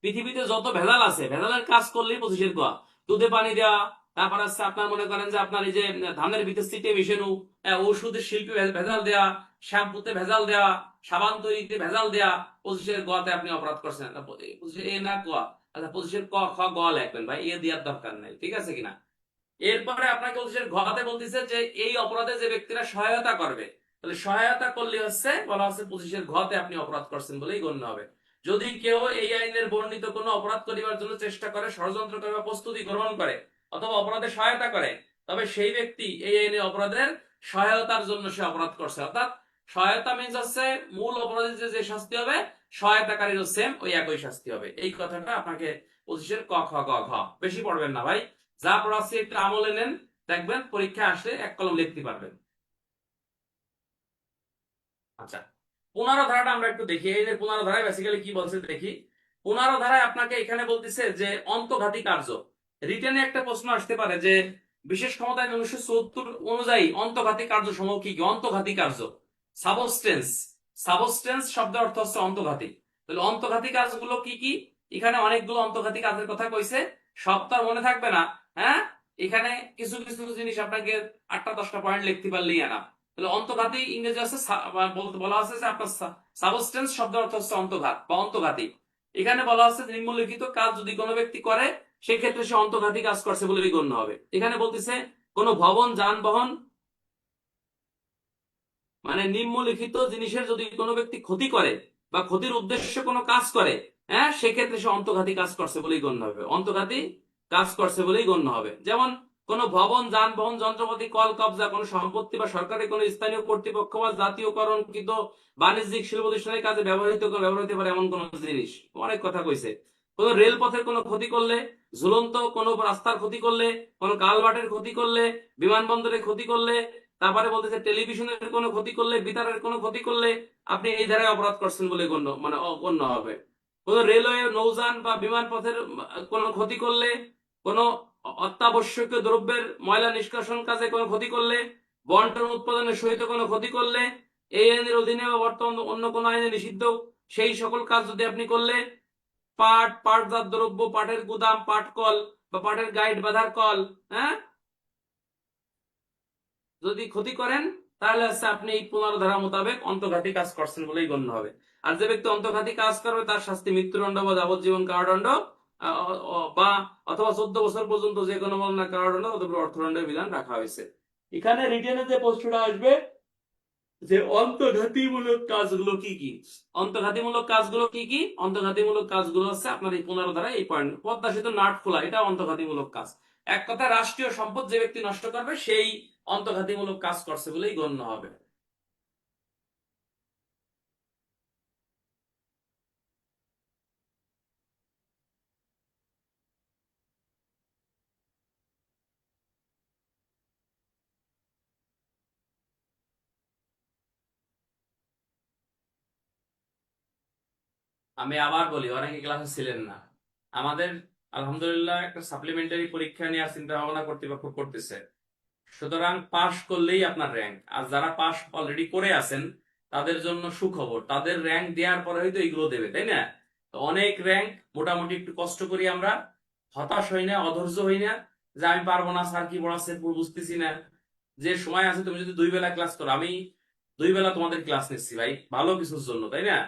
পৃথিবীতে যত ভেজাল আছে ভেজালের কাজ করলেই 25-এর গ। দুধে পানি দেওয়া, তারপর হচ্ছে আপনার মনে করেন যে আপনার এই যে ধানের ভিতর সিটে মিশানো, ওষুধের শিল্পে ভেজাল দেওয়া, শ্যাম্পুতে ভেজাল দেওয়া, সাবান তৈরিতে ভেজাল দেওয়া, 25-এর গতে আপনি অপরাধ করছেন। 25 এ না ক। আচ্ছা, 25-এর ক খ গ লিখবেন ভাই, এ দেওয়ার দরকার নাই। ঠিক আছে কিনা? এরপরে আপনাকে 25-এর ঘতে বলতেছে যে এই অপরাধে যে ব্যক্তিরা সহায়তা করবে, তাহলে সহায়তা করলে হচ্ছে বলা হচ্ছে 25-এর ঘতে আপনি অপরাধ করছেন বলেই গণ্য হবে। যদি কেউ এই আইনের বর্ণিত কোনো অপরাধ করিবার জন্য চেষ্টা করে, ষড়যন্ত্র করে বা প্রস্তুতি গ্রহণ করে অথবা অপরাধে সহায়তা করে, তবে সেই ব্যক্তি এই আইনে অপরাধের সহায়তার জন্য সে অপরাধ করছে। অর্থাৎ সহায়তা মিন্স হচ্ছে মূল অপরাধীর যে শাস্তি হবে সহায়তাকারীরও সেম ওই একই শাস্তি হবে। এই কথাটা আপনাকে 25-এর ক খ গ ঘ, বেশি পড়বেন না ভাই, যা পড়াচ্ছি একটু আমলে নেন, দেখবেন পরীক্ষা আসলে এক কলম লিখতে পারবেন। আচ্ছা, 15 ধারাটা আমরা একটু দেখি। এই যে 15 ধারায় বেসিক্যালি কি বলছে দেখি। 15 ধারায় আপনাকে এখানে বলতেছে যে অন্তর্ঘাতী কার্য। রিটেনে একটা প্রশ্ন আসতে পারে যে বিশেষ ক্ষমতা আইন 1974 অনুযায়ী অন্তর্ঘাতী কার্য সমূহ কি কি? অন্তর্ঘাতী কার্য, সাবস্টেন্স। সাবস্টেন্স শব্দের অর্থ হচ্ছে অন্তর্ঘাতী। তাহলে অন্তর্ঘাতী কাজগুলো কি কি? এখানে অনেকগুলো অন্তর্ঘাতী কাজের কথা কইছে, সব তো আর মনে থাকবে না। হ্যাঁ, এখানে কিছু কিছু জিনিস আপনাকে 8টা 10টা পয়েন্ট লিখতে পারলেই না। তাহলে অন্তর্ঘাতী ইংরেজি আছে, বলতে বলা আছে যে আপনার সাবস্টেন্স শব্দের অর্থ হচ্ছে অন্তর্ঘাত বা অন্তর্ঘাতী। এখানে বলা আছে নিম্নলিখিত কাজ যদি কোনো ব্যক্তি করে সেক্ষেত্রে সে অন্তর্ঘাতী কাজ করছে বলে গণ্য হবে। এখানে বলতেছে কোন ভবন, যানবাহন, মানে নিম্নলিখিত জিনিসের যদি কোনো ব্যক্তি ক্ষতি করে বা ক্ষতির উদ্দেশ্যে কোনো কাজ করে, হ্যাঁ, সেক্ষেত্রে সে অন্তর্ঘাতী কাজ করছে বলেই গণ্য হবে। অন্তর্ঘাতী কাজ করছে বলেই গণ্য হবে। যেমন কোন ভবন, যানবাহন, যন্ত্রপাতি, কল কবজা, কোন সম্পত্তি বা সরকারি কোন স্থানীয় কর্তৃপক্ষ বা জাতীয়করণকৃত বাণিজ্যিক শিল্প প্রতিষ্ঠানের কাজে ব্যবহৃত হতে পারে এমন কোন জিনিস। অনেক কথা কইছে। কোন রেলপথের কোনো ক্ষতি করলে, ঝুলন্ত কোন রাস্তার ক্ষতি করলে, কোন কালভার্টের ক্ষতি করলে, বিমানবন্দরের ক্ষতি করলে, তারপরে বলতেছে টেলিভিশনের কোনো ক্ষতি করলে, বেতারের কোনো ক্ষতি করলে আপনি এই ধারায় অপরাধ করছেন বলে গণ্য মানে গণ্য হবে। কোন রেলওয়ে, নৌযান বা বিমান পথের কোনো ক্ষতি করলে, কোন অত্যাবশ্যকীয় দ্রব্যের ময়লা নিষ্কাশন কাজে কোনো ক্ষতি করলে, বন্টন উৎপাদনের সহিত কোনো ক্ষতি করলে, এই আইনের অধীনে বা বর্তমান অন্য কোনো আইনে নিষিদ্ধ সেই সকল কাজ যদি আপনি করলে, পাট, পাটজাত দ্রব্য, পাটের গুদাম, পাটকল বা পাটের গাইড বাঁধার কল, হ্যাঁ, যদি ক্ষতি করেন তাহলে হচ্ছে আপনি এই 15 ধারা মোতাবেক অন্তর্ঘাতী কাজ করছেন বলেই গণ্য হবে। আর যে ব্যক্তি অন্তর্ঘাতী কাজ করবে তার শাস্তি মৃত্যুদণ্ড বা যাবজ্জীবন কারাদণ্ড বা অথবা 14 বছর পর্যন্ত যে কোনো মামলা কারাদণ্ড অথবা অর্থদণ্ডের বিধান রাখা হয়েছে। এখানে রিটেনে যে প্রশ্নটা আসবে যে অন্তর্ঘাতীমূলক কাজগুলো কি কি, অন্তর্ঘাতীমূলক কাজগুলো কি কি, অন্তর্ঘাতীমূলক কাজগুলো হচ্ছে আপনার এই 15 ধারা এই পয়েন্ট। পদ্মা সেতু নাট খোলা, এটা অন্তর্ঘাতীমূলক কাজ। এক কথা রাষ্ট্রীয় সম্পদ যে ব্যক্তি নষ্ট করবে সেই অন্তর্ঘাতীমূলক কাজ করছে বলেই গণ্য হবে। আমি আবার বলি, অনেকে ক্লাসে ছিলেন না। আমাদের আলহামদুলিল্লাহ একটা সাপ্লিমেন্টারি পরীক্ষা নেওয়ার চিন্তা ভাবনা কর্তৃপক্ষ করতেছে। সুতরাং পাশ করলেই আপনার র্যাঙ্ক। আর যারা পাশ অলরেডি করে আছেন তাদের জন্য সুখবর, তাদের র্যাঙ্ক দেওয়ার পরে হয়তো এগুলো দেবে, তাই না? তো অনেক র্যাঙ্ক, মোটামুটি একটু কষ্ট করি আমরা, হতাশ হই না, অধৈর্য হই না যে আমি পারবো না, স্যার কি পড়াচ্ছে বুঝতেছি না। যে সময় আছে তুমি যদি 2 বেলা ক্লাস করো, আমি 2 বেলা তোমাদের ক্লাস নিচ্ছি ভাই, ভালো কিছুর জন্য, তাই না?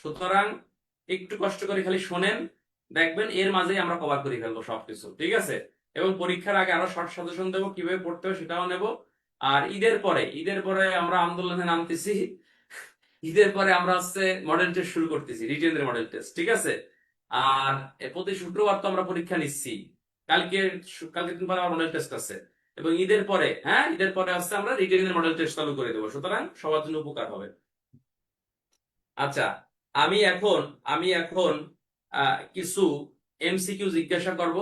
সুতরাং একটু কষ্ট করে খালি শোনেন, দেখবেন এর মাঝেই আমরা কভার করে ফেলবো সবকিছু, ঠিক আছে? এবং পরীক্ষার আগে আরো শর্ট সাজেশন দেবো কিভাবে পড়তে হবে সেটাও নেব। আর ঈদের পরে আমরা আন্দোলনে নামতেছি। ঈদের পরে আমরা হচ্ছে মডেল টেস্ট শুরু করতেছি, রিটেনের মডেল টেস্ট, ঠিক আছে? আর প্রতি শুক্রবার তো আমরা পরীক্ষা নিচ্ছি। কালকে কালকে দিন পরে আমার মডেল টেস্ট আছে। এবং ঈদের পরে, হ্যাঁ, ঈদের পরে হচ্ছে আমরা রিটেনের মডেল টেস্ট চালু করে দেবো, সুতরাং সবার জন্য উপকার হবে। আচ্ছা, আমি এখন আমি এখন কিছু এমসিকিউ জিজ্ঞাসা করব।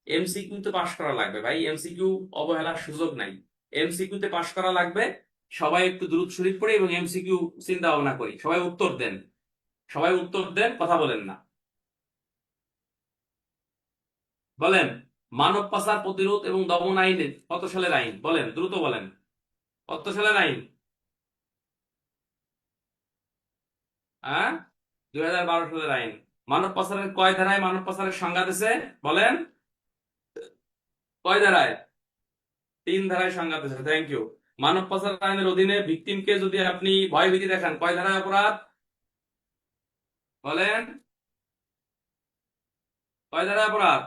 এমসিকিউ তে পাশ করা লাগবে ভাই, এমসিকিউ অবহেলার সুযোগ নাই। এমসিকিউ তে পাশ করা লাগবে। সবাই একটু দ্রুত শরীফ পড়ে এবং এমসিকিউ চিন্তা ভাবনা করি, সবাই উত্তর দেন, সবাই উত্তর দেন, কথা বলেন না। বলেন, মানব পাচার প্রতিরোধ এবং দমন আইন কত সালের আইন? বলেন, দ্রুত বলেন, কত সালের আইন? হ্যাঁ, 2012 সালের আইন। মানব পাচারের কয় ধারায় মানব পাচারের সংজ্ঞা দিছে? বলেন, কয় ধারায়? 3 ধারায় সংজ্ঞা দিয়েছে, থ্যাংক ইউ। মানব পাচার আইনের অধীনে ভিকটিমকে যদি আপনি ভয়ভীতি দেখান, কয় ধারায় অপরাধ? বলেন, কয় ধারায় অপরাধ?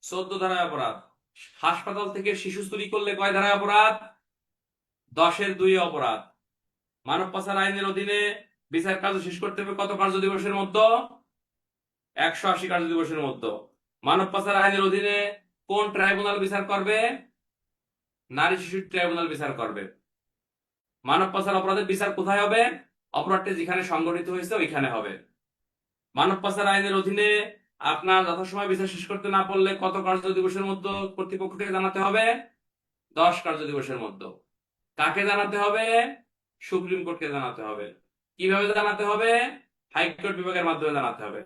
14 ধারায় অপরাধ। হাসপাতাল থেকে শিশু চুরি করলে কয় ধারায় অপরাধ? 10-এর 2 অপরাধ। মানব পাচার আইনের অধীনে বিচার কার্য শেষ করতে হবে কত কার্য দিবসের মধ্যে? 180 কার্য দিবসের মধ্যে। মানব পাচার আইনের অধীনে কোন ট্রাইব্যুনাল বিচার করবে? নারী শিশু ট্রাইব্যুনাল বিচার করবে। মানব পাচার অপরাধের বিচার কোথায় হবে? অপরাধটি যেখানে সংঘটিত হয়েছে ওইখানে হবে। মানব পাচার আইনের অধীনে আপনার যথাসময় বিচার শেষ করতে না পারলে কত কার্য দিবসের মধ্যে কর্তৃপক্ষকে জানাতে হবে? 10 কার্য দিবসের মধ্যে। কাকে জানাতে হবে? সুপ্রিম কোর্টকে জানাতে হবে। কিভাবে জানাতে হবে? হাইকোর্ট বিভাগের মাধ্যমে জানাতে হবে।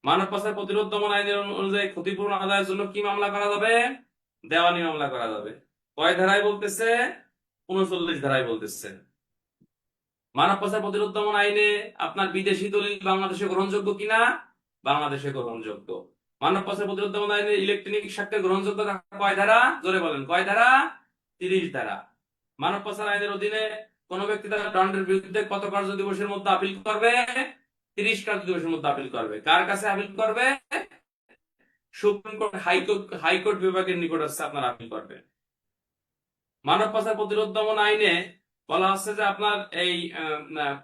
মানব পাচার প্রতিরোধ দমন আইনের অনুযায়ী ক্ষতিপূরণ আদায়ের জন্য কি মামলা করা যাবে? দেওয়ানি মামলা করা যাবে। কয় ধারায় বলতেছে? 39 ধারায় বলতেছে। মানব পাচার প্রতিরোধ দমন আইনে আপনার বিদেশি দলিল বাংলাদেশে গ্রহণযোগ্য কিনা? বাংলাদেশে গ্রহণযোগ্য। মানব পাচার প্রতিরোধ দমন আইনে ইলেকট্রনিক সাক্ষ্যের গ্রহণযোগ্যতা কয় ধারা? জোরে বলেন, কয় ধারা? 30 ধারা। মানব পাচার আইনের অধীনে কোন ব্যক্তি তার দণ্ডের বিরুদ্ধে কত কার্য দিবসের মধ্যে আপিল করবে? 30 কার্য দিবসের মধ্যে আপিল করবে। কার কাছে আপিল করবে? সুপ্রিম কোর্ট, হাইকোর্ট বিভাগের নিকট হচ্ছে আপনার আপিল করবে। মানব পাচার প্রতিরোধ দমন আইনে বলা হচ্ছে যে আপনার এই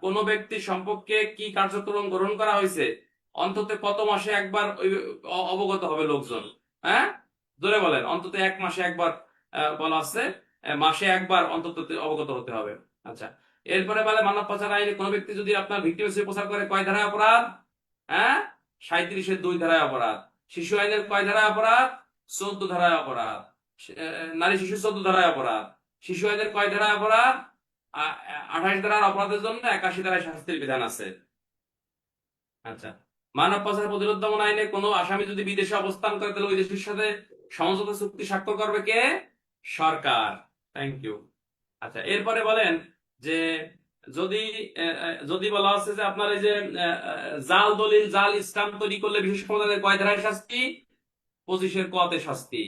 কোন ব্যক্তি সম্পর্কে কি কার্যক্রম গ্রহণ করা হয়েছে অন্তত কত মাসে একবার অবগত হবে লোকজন? হ্যাঁ, ধরে বলেন, অন্তত 1 মাসে একবার। বলা হচ্ছে মাসে একবার অন্তত অবগত হতে হবে। আচ্ছা, এরপরে বলে মানব পাচার আইনে কোন ব্যক্তি যদি আপনার ভিকটিম হিসেবে প্রচার করে কয় ধারায় অপরাধ? হ্যাঁ, 37-এর 2 ধারায় অপরাধ। শিশু আইনের কয় ধারায় অপরাধ? 14 ধারায় অপরাধ। নারী শিশু 14 ধারায় অপরাধ। শিশু আইনের কয় ধারায় অপরাধ? 28 ধারার অপরাধের জন্য 81 ধারায় শাস্তির বিধান আছে। আচ্ছা, মানব পাচার প্রতিরোধ দমন আইনে কোন আসামি যদি বিদেশে অবস্থান করে তাহলে ওই দেশের সাথে সমঝোতা চুক্তি স্বাক্ষর করবে কে? সরকার। Thank you. আচ্ছা, এরপরে বলেন যে যদি যদি বলা হচ্ছে যে আপনার এই যে জাল দলিল, জাল স্টাম্প তৈরি করলে বিশেষ ক্ষমতাদের কয় ধারায় শাস্তি? 25-এর ক তে শাস্তি।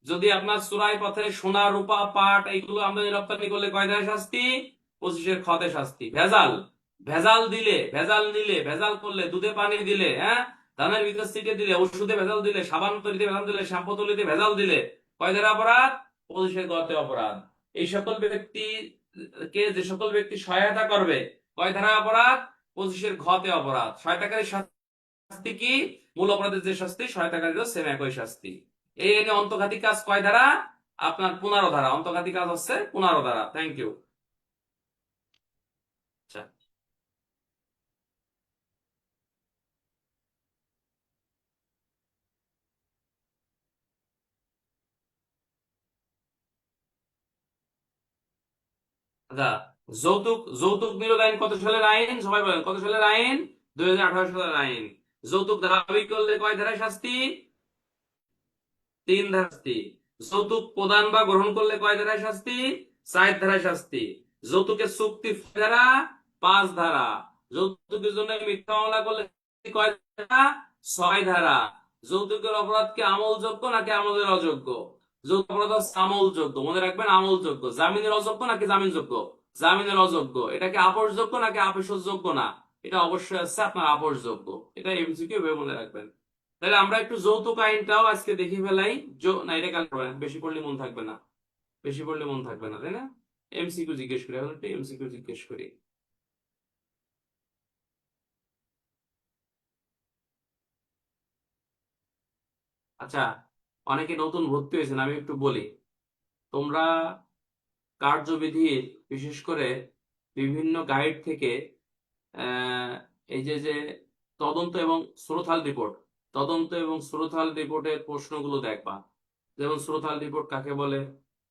যদি আপনার চোরাই পথে সোনা রূপা পাট এইগুলো আমদানি রপ্তানি করলে কয় ধারায় শাস্তি? 25-এর খতে শাস্তি। ভেজাল, ভেজাল দিলে, ভেজাল নিলে, ভেজাল করলে, দুধে পানি দিলে, হ্যাঁ, ধানের ভিতর ছিটে দিলে, ওষুধে ভেজাল দিলে, সাবান তৈরিতে ভেজাল দিলে, শ্যাম্পু তৈরিতে ভেজাল দিলে কয় ধারা অপরাধ? 25-এর গতে অপরাধ। এই সকল ব্যক্তিকে যে সকল ব্যক্তি সহায়তা করবে কয় ধারা অপরাধ? 25-এর ঘতে অপরাধ। সহায়তাকারী শাস্তি কি? মূল অপরাধের যে শাস্তি, সহায়তাকারীরও সেম একই শাস্তি। এই এনে অন্তর্ঘাতী কাজ কয় ধারা? আপনার 15 ধারা। অন্তর্ঘাতী কাজ হচ্ছে 15 ধারা। Thank you. আচ্ছা, আচ্ছা, যৌতুক, যৌতুক নিরোধ আইন কত সালের আইন? সবাই বলেন কত সালের আইন? 2018 সালের আইন। যৌতুক দাবি করলে কয় ধারায় শাস্তি? 3 ধারা শাস্তি। যৌতুক প্রদান বা গ্রহণ করলে কয় ধারায় শাস্তি? 4 ধারায় শাস্তি। যৌতুকের চুক্তি ধারা? 5 ধারা। যৌতুকের জন্য মিথ্যা মামলা করলে কয় ধারা? 6 ধারা। যৌতুকের অপরাধ কি আমলযোগ্য নাকি আমলের অযোগ্য? যৌতুক অপরাধ হচ্ছে আমলযোগ্য, মনে রাখবেন আমলযোগ্য। জামিনের অযোগ্য নাকি জামিনযোগ্য? জামিনের অযোগ্য। এটা কি আপোষযোগ্য নাকি আপোষযোগ্য না? এটা অবশ্যই আছে আপনার আপোষযোগ্য। এটা এমসিকিউ ভাবে মনে রাখবেন। তাহলে আমরা একটু যৌতুক আইনটাও আজকে দেখে ফেলাই। না, এটা কাল পড়েন, বেশি পড়লে মন থাকবে না, বেশি পড়লে মন থাকবে না, তাই না? এমসিকিউ জিজ্ঞেস করি, এখন একটু এমসিকিউ জিজ্ঞেস করি। আচ্ছা, অনেকে নতুন ভর্তি হয়েছেন, আমি একটু বলি। তোমরা কার্যবিধির বিশেষ করে বিভিন্ন গাইড থেকে আহ, এই যে যে তদন্ত এবং স্রোতাল রিপোর্ট, তদন্ত এবং স্রোতাল রিপোর্টের প্রশ্নগুলো দেখবা। যেমন স্রোতাল রিপোর্ট কাকে বলে,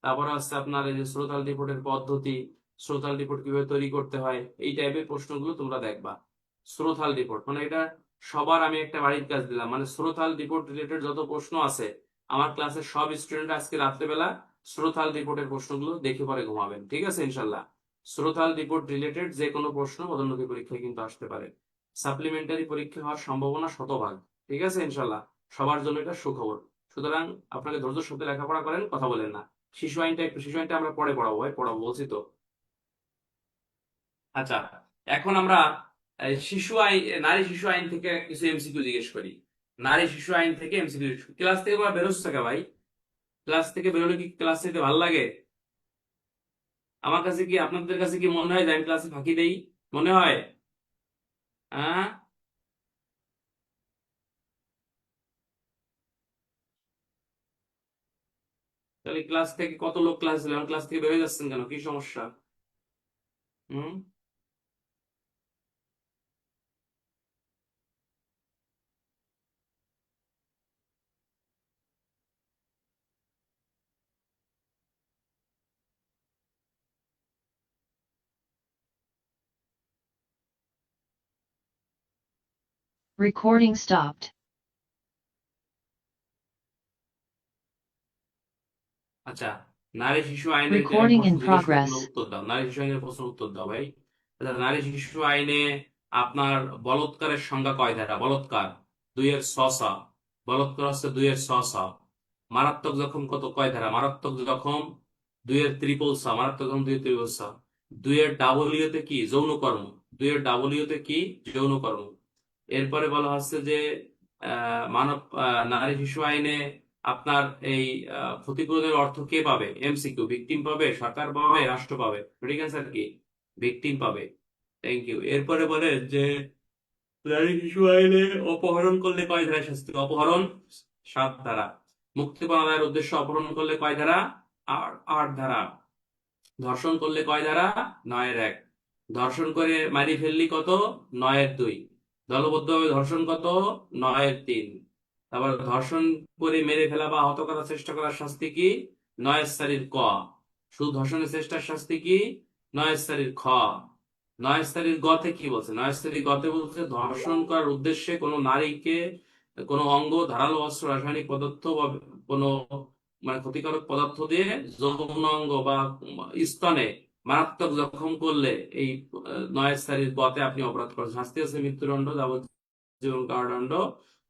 তারপরে হচ্ছে আপনার এই যে স্রোতাল রিপোর্টের পদ্ধতি, স্রোতাল রিপোর্ট কিভাবে তৈরি করতে হয়, এই টাইপের প্রশ্নগুলো তোমরা দেখবা। স্রোতাল রিপোর্ট মানে এটা সবার আমি একটা বাড়ির কাজ দিলাম, মানে স্রোতাল রিপোর্ট রিলেটেড যত প্রশ্ন আছে আমার ক্লাসের সব স্টুডেন্ট আজকে রাত্রেবেলা স্রোতাল রিপোর্টের প্রশ্নগুলো দেখে পরে ঘুমাবেন, ঠিক আছে ইনশাল্লাহ। স্রোতাল রিপোর্ট রিলেটেড যে কোনো প্রশ্ন পদোন্নতি পরীক্ষায় কিন্তু আসতে পারে। সাপ্লিমেন্টারি পরীক্ষা হওয়ার সম্ভাবনা শতভাগ, ঠিক আছে ইনশাল্লাহ। সবার জন্য এটা সুখবর। সুতরাং আপনাকে ধৈর্যের সাথে লেখাপড়া করেন, কথা বলেন না। শিশু আইনটা আমরা পরে পড়াবো ভাই, পড়াবো বলছি তো। আচ্ছা, এখন আমরা শিশু আইন, নারী শিশু আইন থেকে কিছু এমসিকিউ জিজ্ঞেস করি। নারী শিশু আইন থেকে এমসিকিউ। ক্লাস থেকে তোমরা বেরোচ্ছ থেকে ভাই? ক্লাস থেকে বেরোলে কি ক্লাস নিতে ভালো লাগে? আমার কাছে কি, আপনাদের কাছে কি মনে হয় যে আমি ক্লাসে ফাঁকি দেই? মনে হয়? হ্যাঁ? তাহলে ক্লাস থেকে কত লোক ক্লাস ছিল, ক্লাস থেকে বেরোয় যাচ্ছেন কেন? কি সমস্যা? হুম। Recording stopped. আচ্ছা, নারী শিশু আইনের যে আমি Recording প্রশ্ন in জিজ্ঞেস করি progress. তোমরা উত্তর দাও। নারী শিশু আইনের প্রশ্ন উত্তর দাও ভাই। আচ্ছা, নারী শিশু আইনে আপনার বলৎকারের সংখ্যা কয় ধারা? বলৎকার 2-এর 6 বলৎকার হচ্ছে 2-এর 6। মারাত্মক জখম কত, কয় ধারা? মারাত্মক জখম 2-এর 6 মারাত্মক জখম 2-এর 6। 2-এর ডাবলিউতে কি? যৌনকর্ম। 2-এর ডাবলিউতে কি? যৌনকর্ম। এরপরে বলা হচ্ছে যে নারী শিশু আইনে আপনার এই ক্ষতিপূরণের অর্থ কে পাবে? এমসিকিউ। ভিকটিম পাবে, সরকার পাবে, রাষ্ট্র পাবে? সঠিক অ্যান্সার কি? ভিকটিম পাবে। Thank you. এরপরে বলে যে নারী শিশু আইনে অপহরণ করলে কয় ধারায় শাস্তি? অপহরণ 7 ধারা। মুক্তিপণ আদায়ের উদ্দেশ্যে অপহরণ করলে কয় ধারা? 8 ধারা। ধর্ষণ করলে কয় ধারা? 9-এর 1। ধর্ষণ করে মারি ফেললি কত? 9-এর 2। দলবদ্ধভাবে ধর্ষণ কত? 9-এর 3। তারপর ধর্ষণ করে মেরে ফেলা বা আহত করার চেষ্টা করার শাস্তি কি? 9-এর 4 ক। শুধু ধর্ষণের চেষ্টার শাস্তি কি? 9-এর 4 খ। 9-এর গতে কি বলছে? 9-এর গতে বলছে ধর্ষণ করার উদ্দেশ্যে কোনো নারীকে কোনো অঙ্গ, ধারালো অস্ত্র, রাসায়নিক পদার্থ বা কোনো মানে ক্ষতিকারক পদার্থ দিয়ে যৌনাঙ্গ বা স্তনে মারাত্মক জখম করলে এই 9-এর গতে আপনি অপরাধ করেন। শাস্তি আছে মৃত্যুদণ্ড, যাবজ্জীবন কারাদণ্ড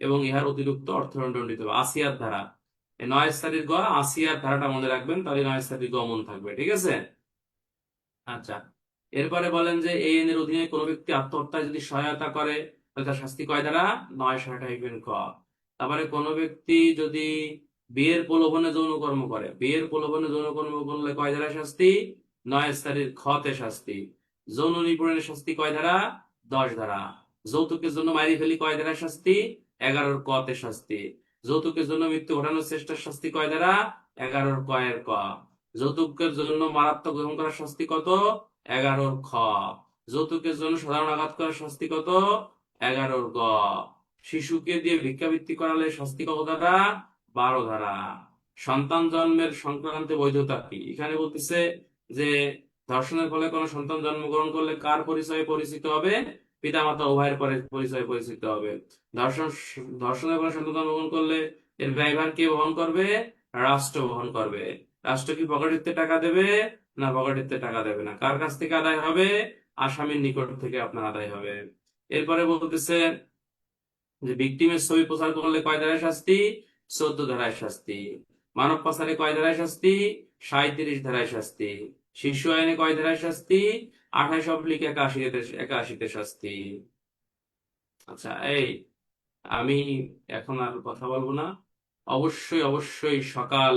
এবং ইহার অতিরিক্ত অর্থদণ্ড দিতে হবে। 80-আর ধারা। এই 9 * গ আসিয়ার ধারাটা মনে রাখবেন, তাহলে 9 * গ মনে থাকবে, ঠিক আছে। আচ্ছা, এরপরে বলেন যে এই আইনের অধীনে কোনো ব্যক্তি আত্মহত্যায় যদি সহায়তা করে তাহলে তার শাস্তি কয় ধারা? 960-ক। তারপরে কোনো ব্যক্তি যদি বিয়ের প্রলোভনে যৌনকর্ম করে, বিয়ের প্রলোভনে যৌনকর্ম করলে কয় ধারা শাস্তি? 9 * খ-তে শাস্তি। যৌন নিপীড়নের শাস্তি কয় ধারা? 10 ধারা। যৌতুকের জন্য মারি ফেলি কয় ধারা শাস্তি? 11-ক-তে শাস্তি। যৌতুকের জন্য মৃত্যু ঘটানোর চেষ্টার শাস্তি কয় ধারা? 11-ক-এর ক। যৌতুকের জন্য মারাত্মক গ্রহণ করার শাস্তি কত? 11-র-খ। যৌতুকের জন্য সাধারণ আঘাত করার শাস্তি কত? 11-র-গ। শিশুকে দিয়ে ভিক্ষাবৃত্তি করালে শাস্তি কত ধারা? 12 ধারা। সন্তান জন্মের সংক্রান্তে বৈধতা কি? এখানে বলতেছে যে ধর্ষণের ফলে কোনো সন্তান জন্মগ্রহণ করলে কার পরিচয়ে পরিচিত হবে? পিতামাতা উভয়ের পরে পরিচয়ে পরিচিত হবে। ধর্ষণ ধর্ষণের ফলে সন্তান জন্মগ্রহণ করলে এর ব্যয়ভার কে বহন করবে? রাষ্ট্র বহন করবে। রাষ্ট্র কি পকেটেতে টাকা দেবে? না, পকেটেতে টাকা দেবে না। কার কাছ থেকে আদায় হবে? আসামির নিকট থেকে আপনার আদায় হবে। এরপরে বলতেছে যে ভিকটিমের ছবি প্রচার করলে কয় ধারায় শাস্তি? 14 ধারায় শাস্তি। মানব পাচারে কয় ধারায় শাস্তি? 37 ধারায় শাস্তি। শিশু আইনে কয় ধারায় শাস্তি? 28-81-তে শাস্তি। আচ্ছা, এই আমি এখন আর কথা বলবো না। অবশ্যই অবশ্যই সকাল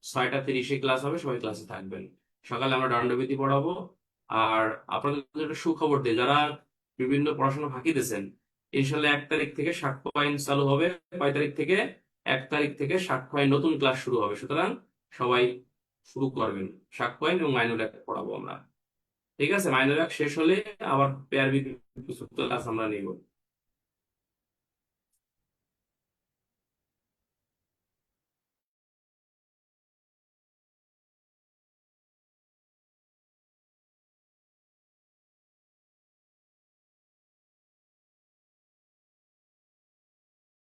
6টা 30-এ ক্লাস হবে, সবাই ক্লাসে থাকবেন। সকালে আমরা দণ্ডবিধি পড়াবো। আর আপনাদের জন্য একটা সুখবর দিই, যারা বিভিন্ন পড়াশোনা ফাঁকি দিয়েছেন, ইনশাল্লাহ 1 তারিখ থেকে সাক্ষ্য আইন চালু হবে। কয় তারিখ থেকে? 1 তারিখ থেকে সাক্ষ্য আইন নতুন ক্লাস শুরু হবে। সুতরাং সবাই শুরু করবেন। সাক্ষ্য আইন এবং মাইনর অ্যাক্ট পড়াবো আমরা, ঠিক আছে। মাইনর অ্যাক্ট শেষ হলে আবার পেয়ার ক্লাস আমরা নিব।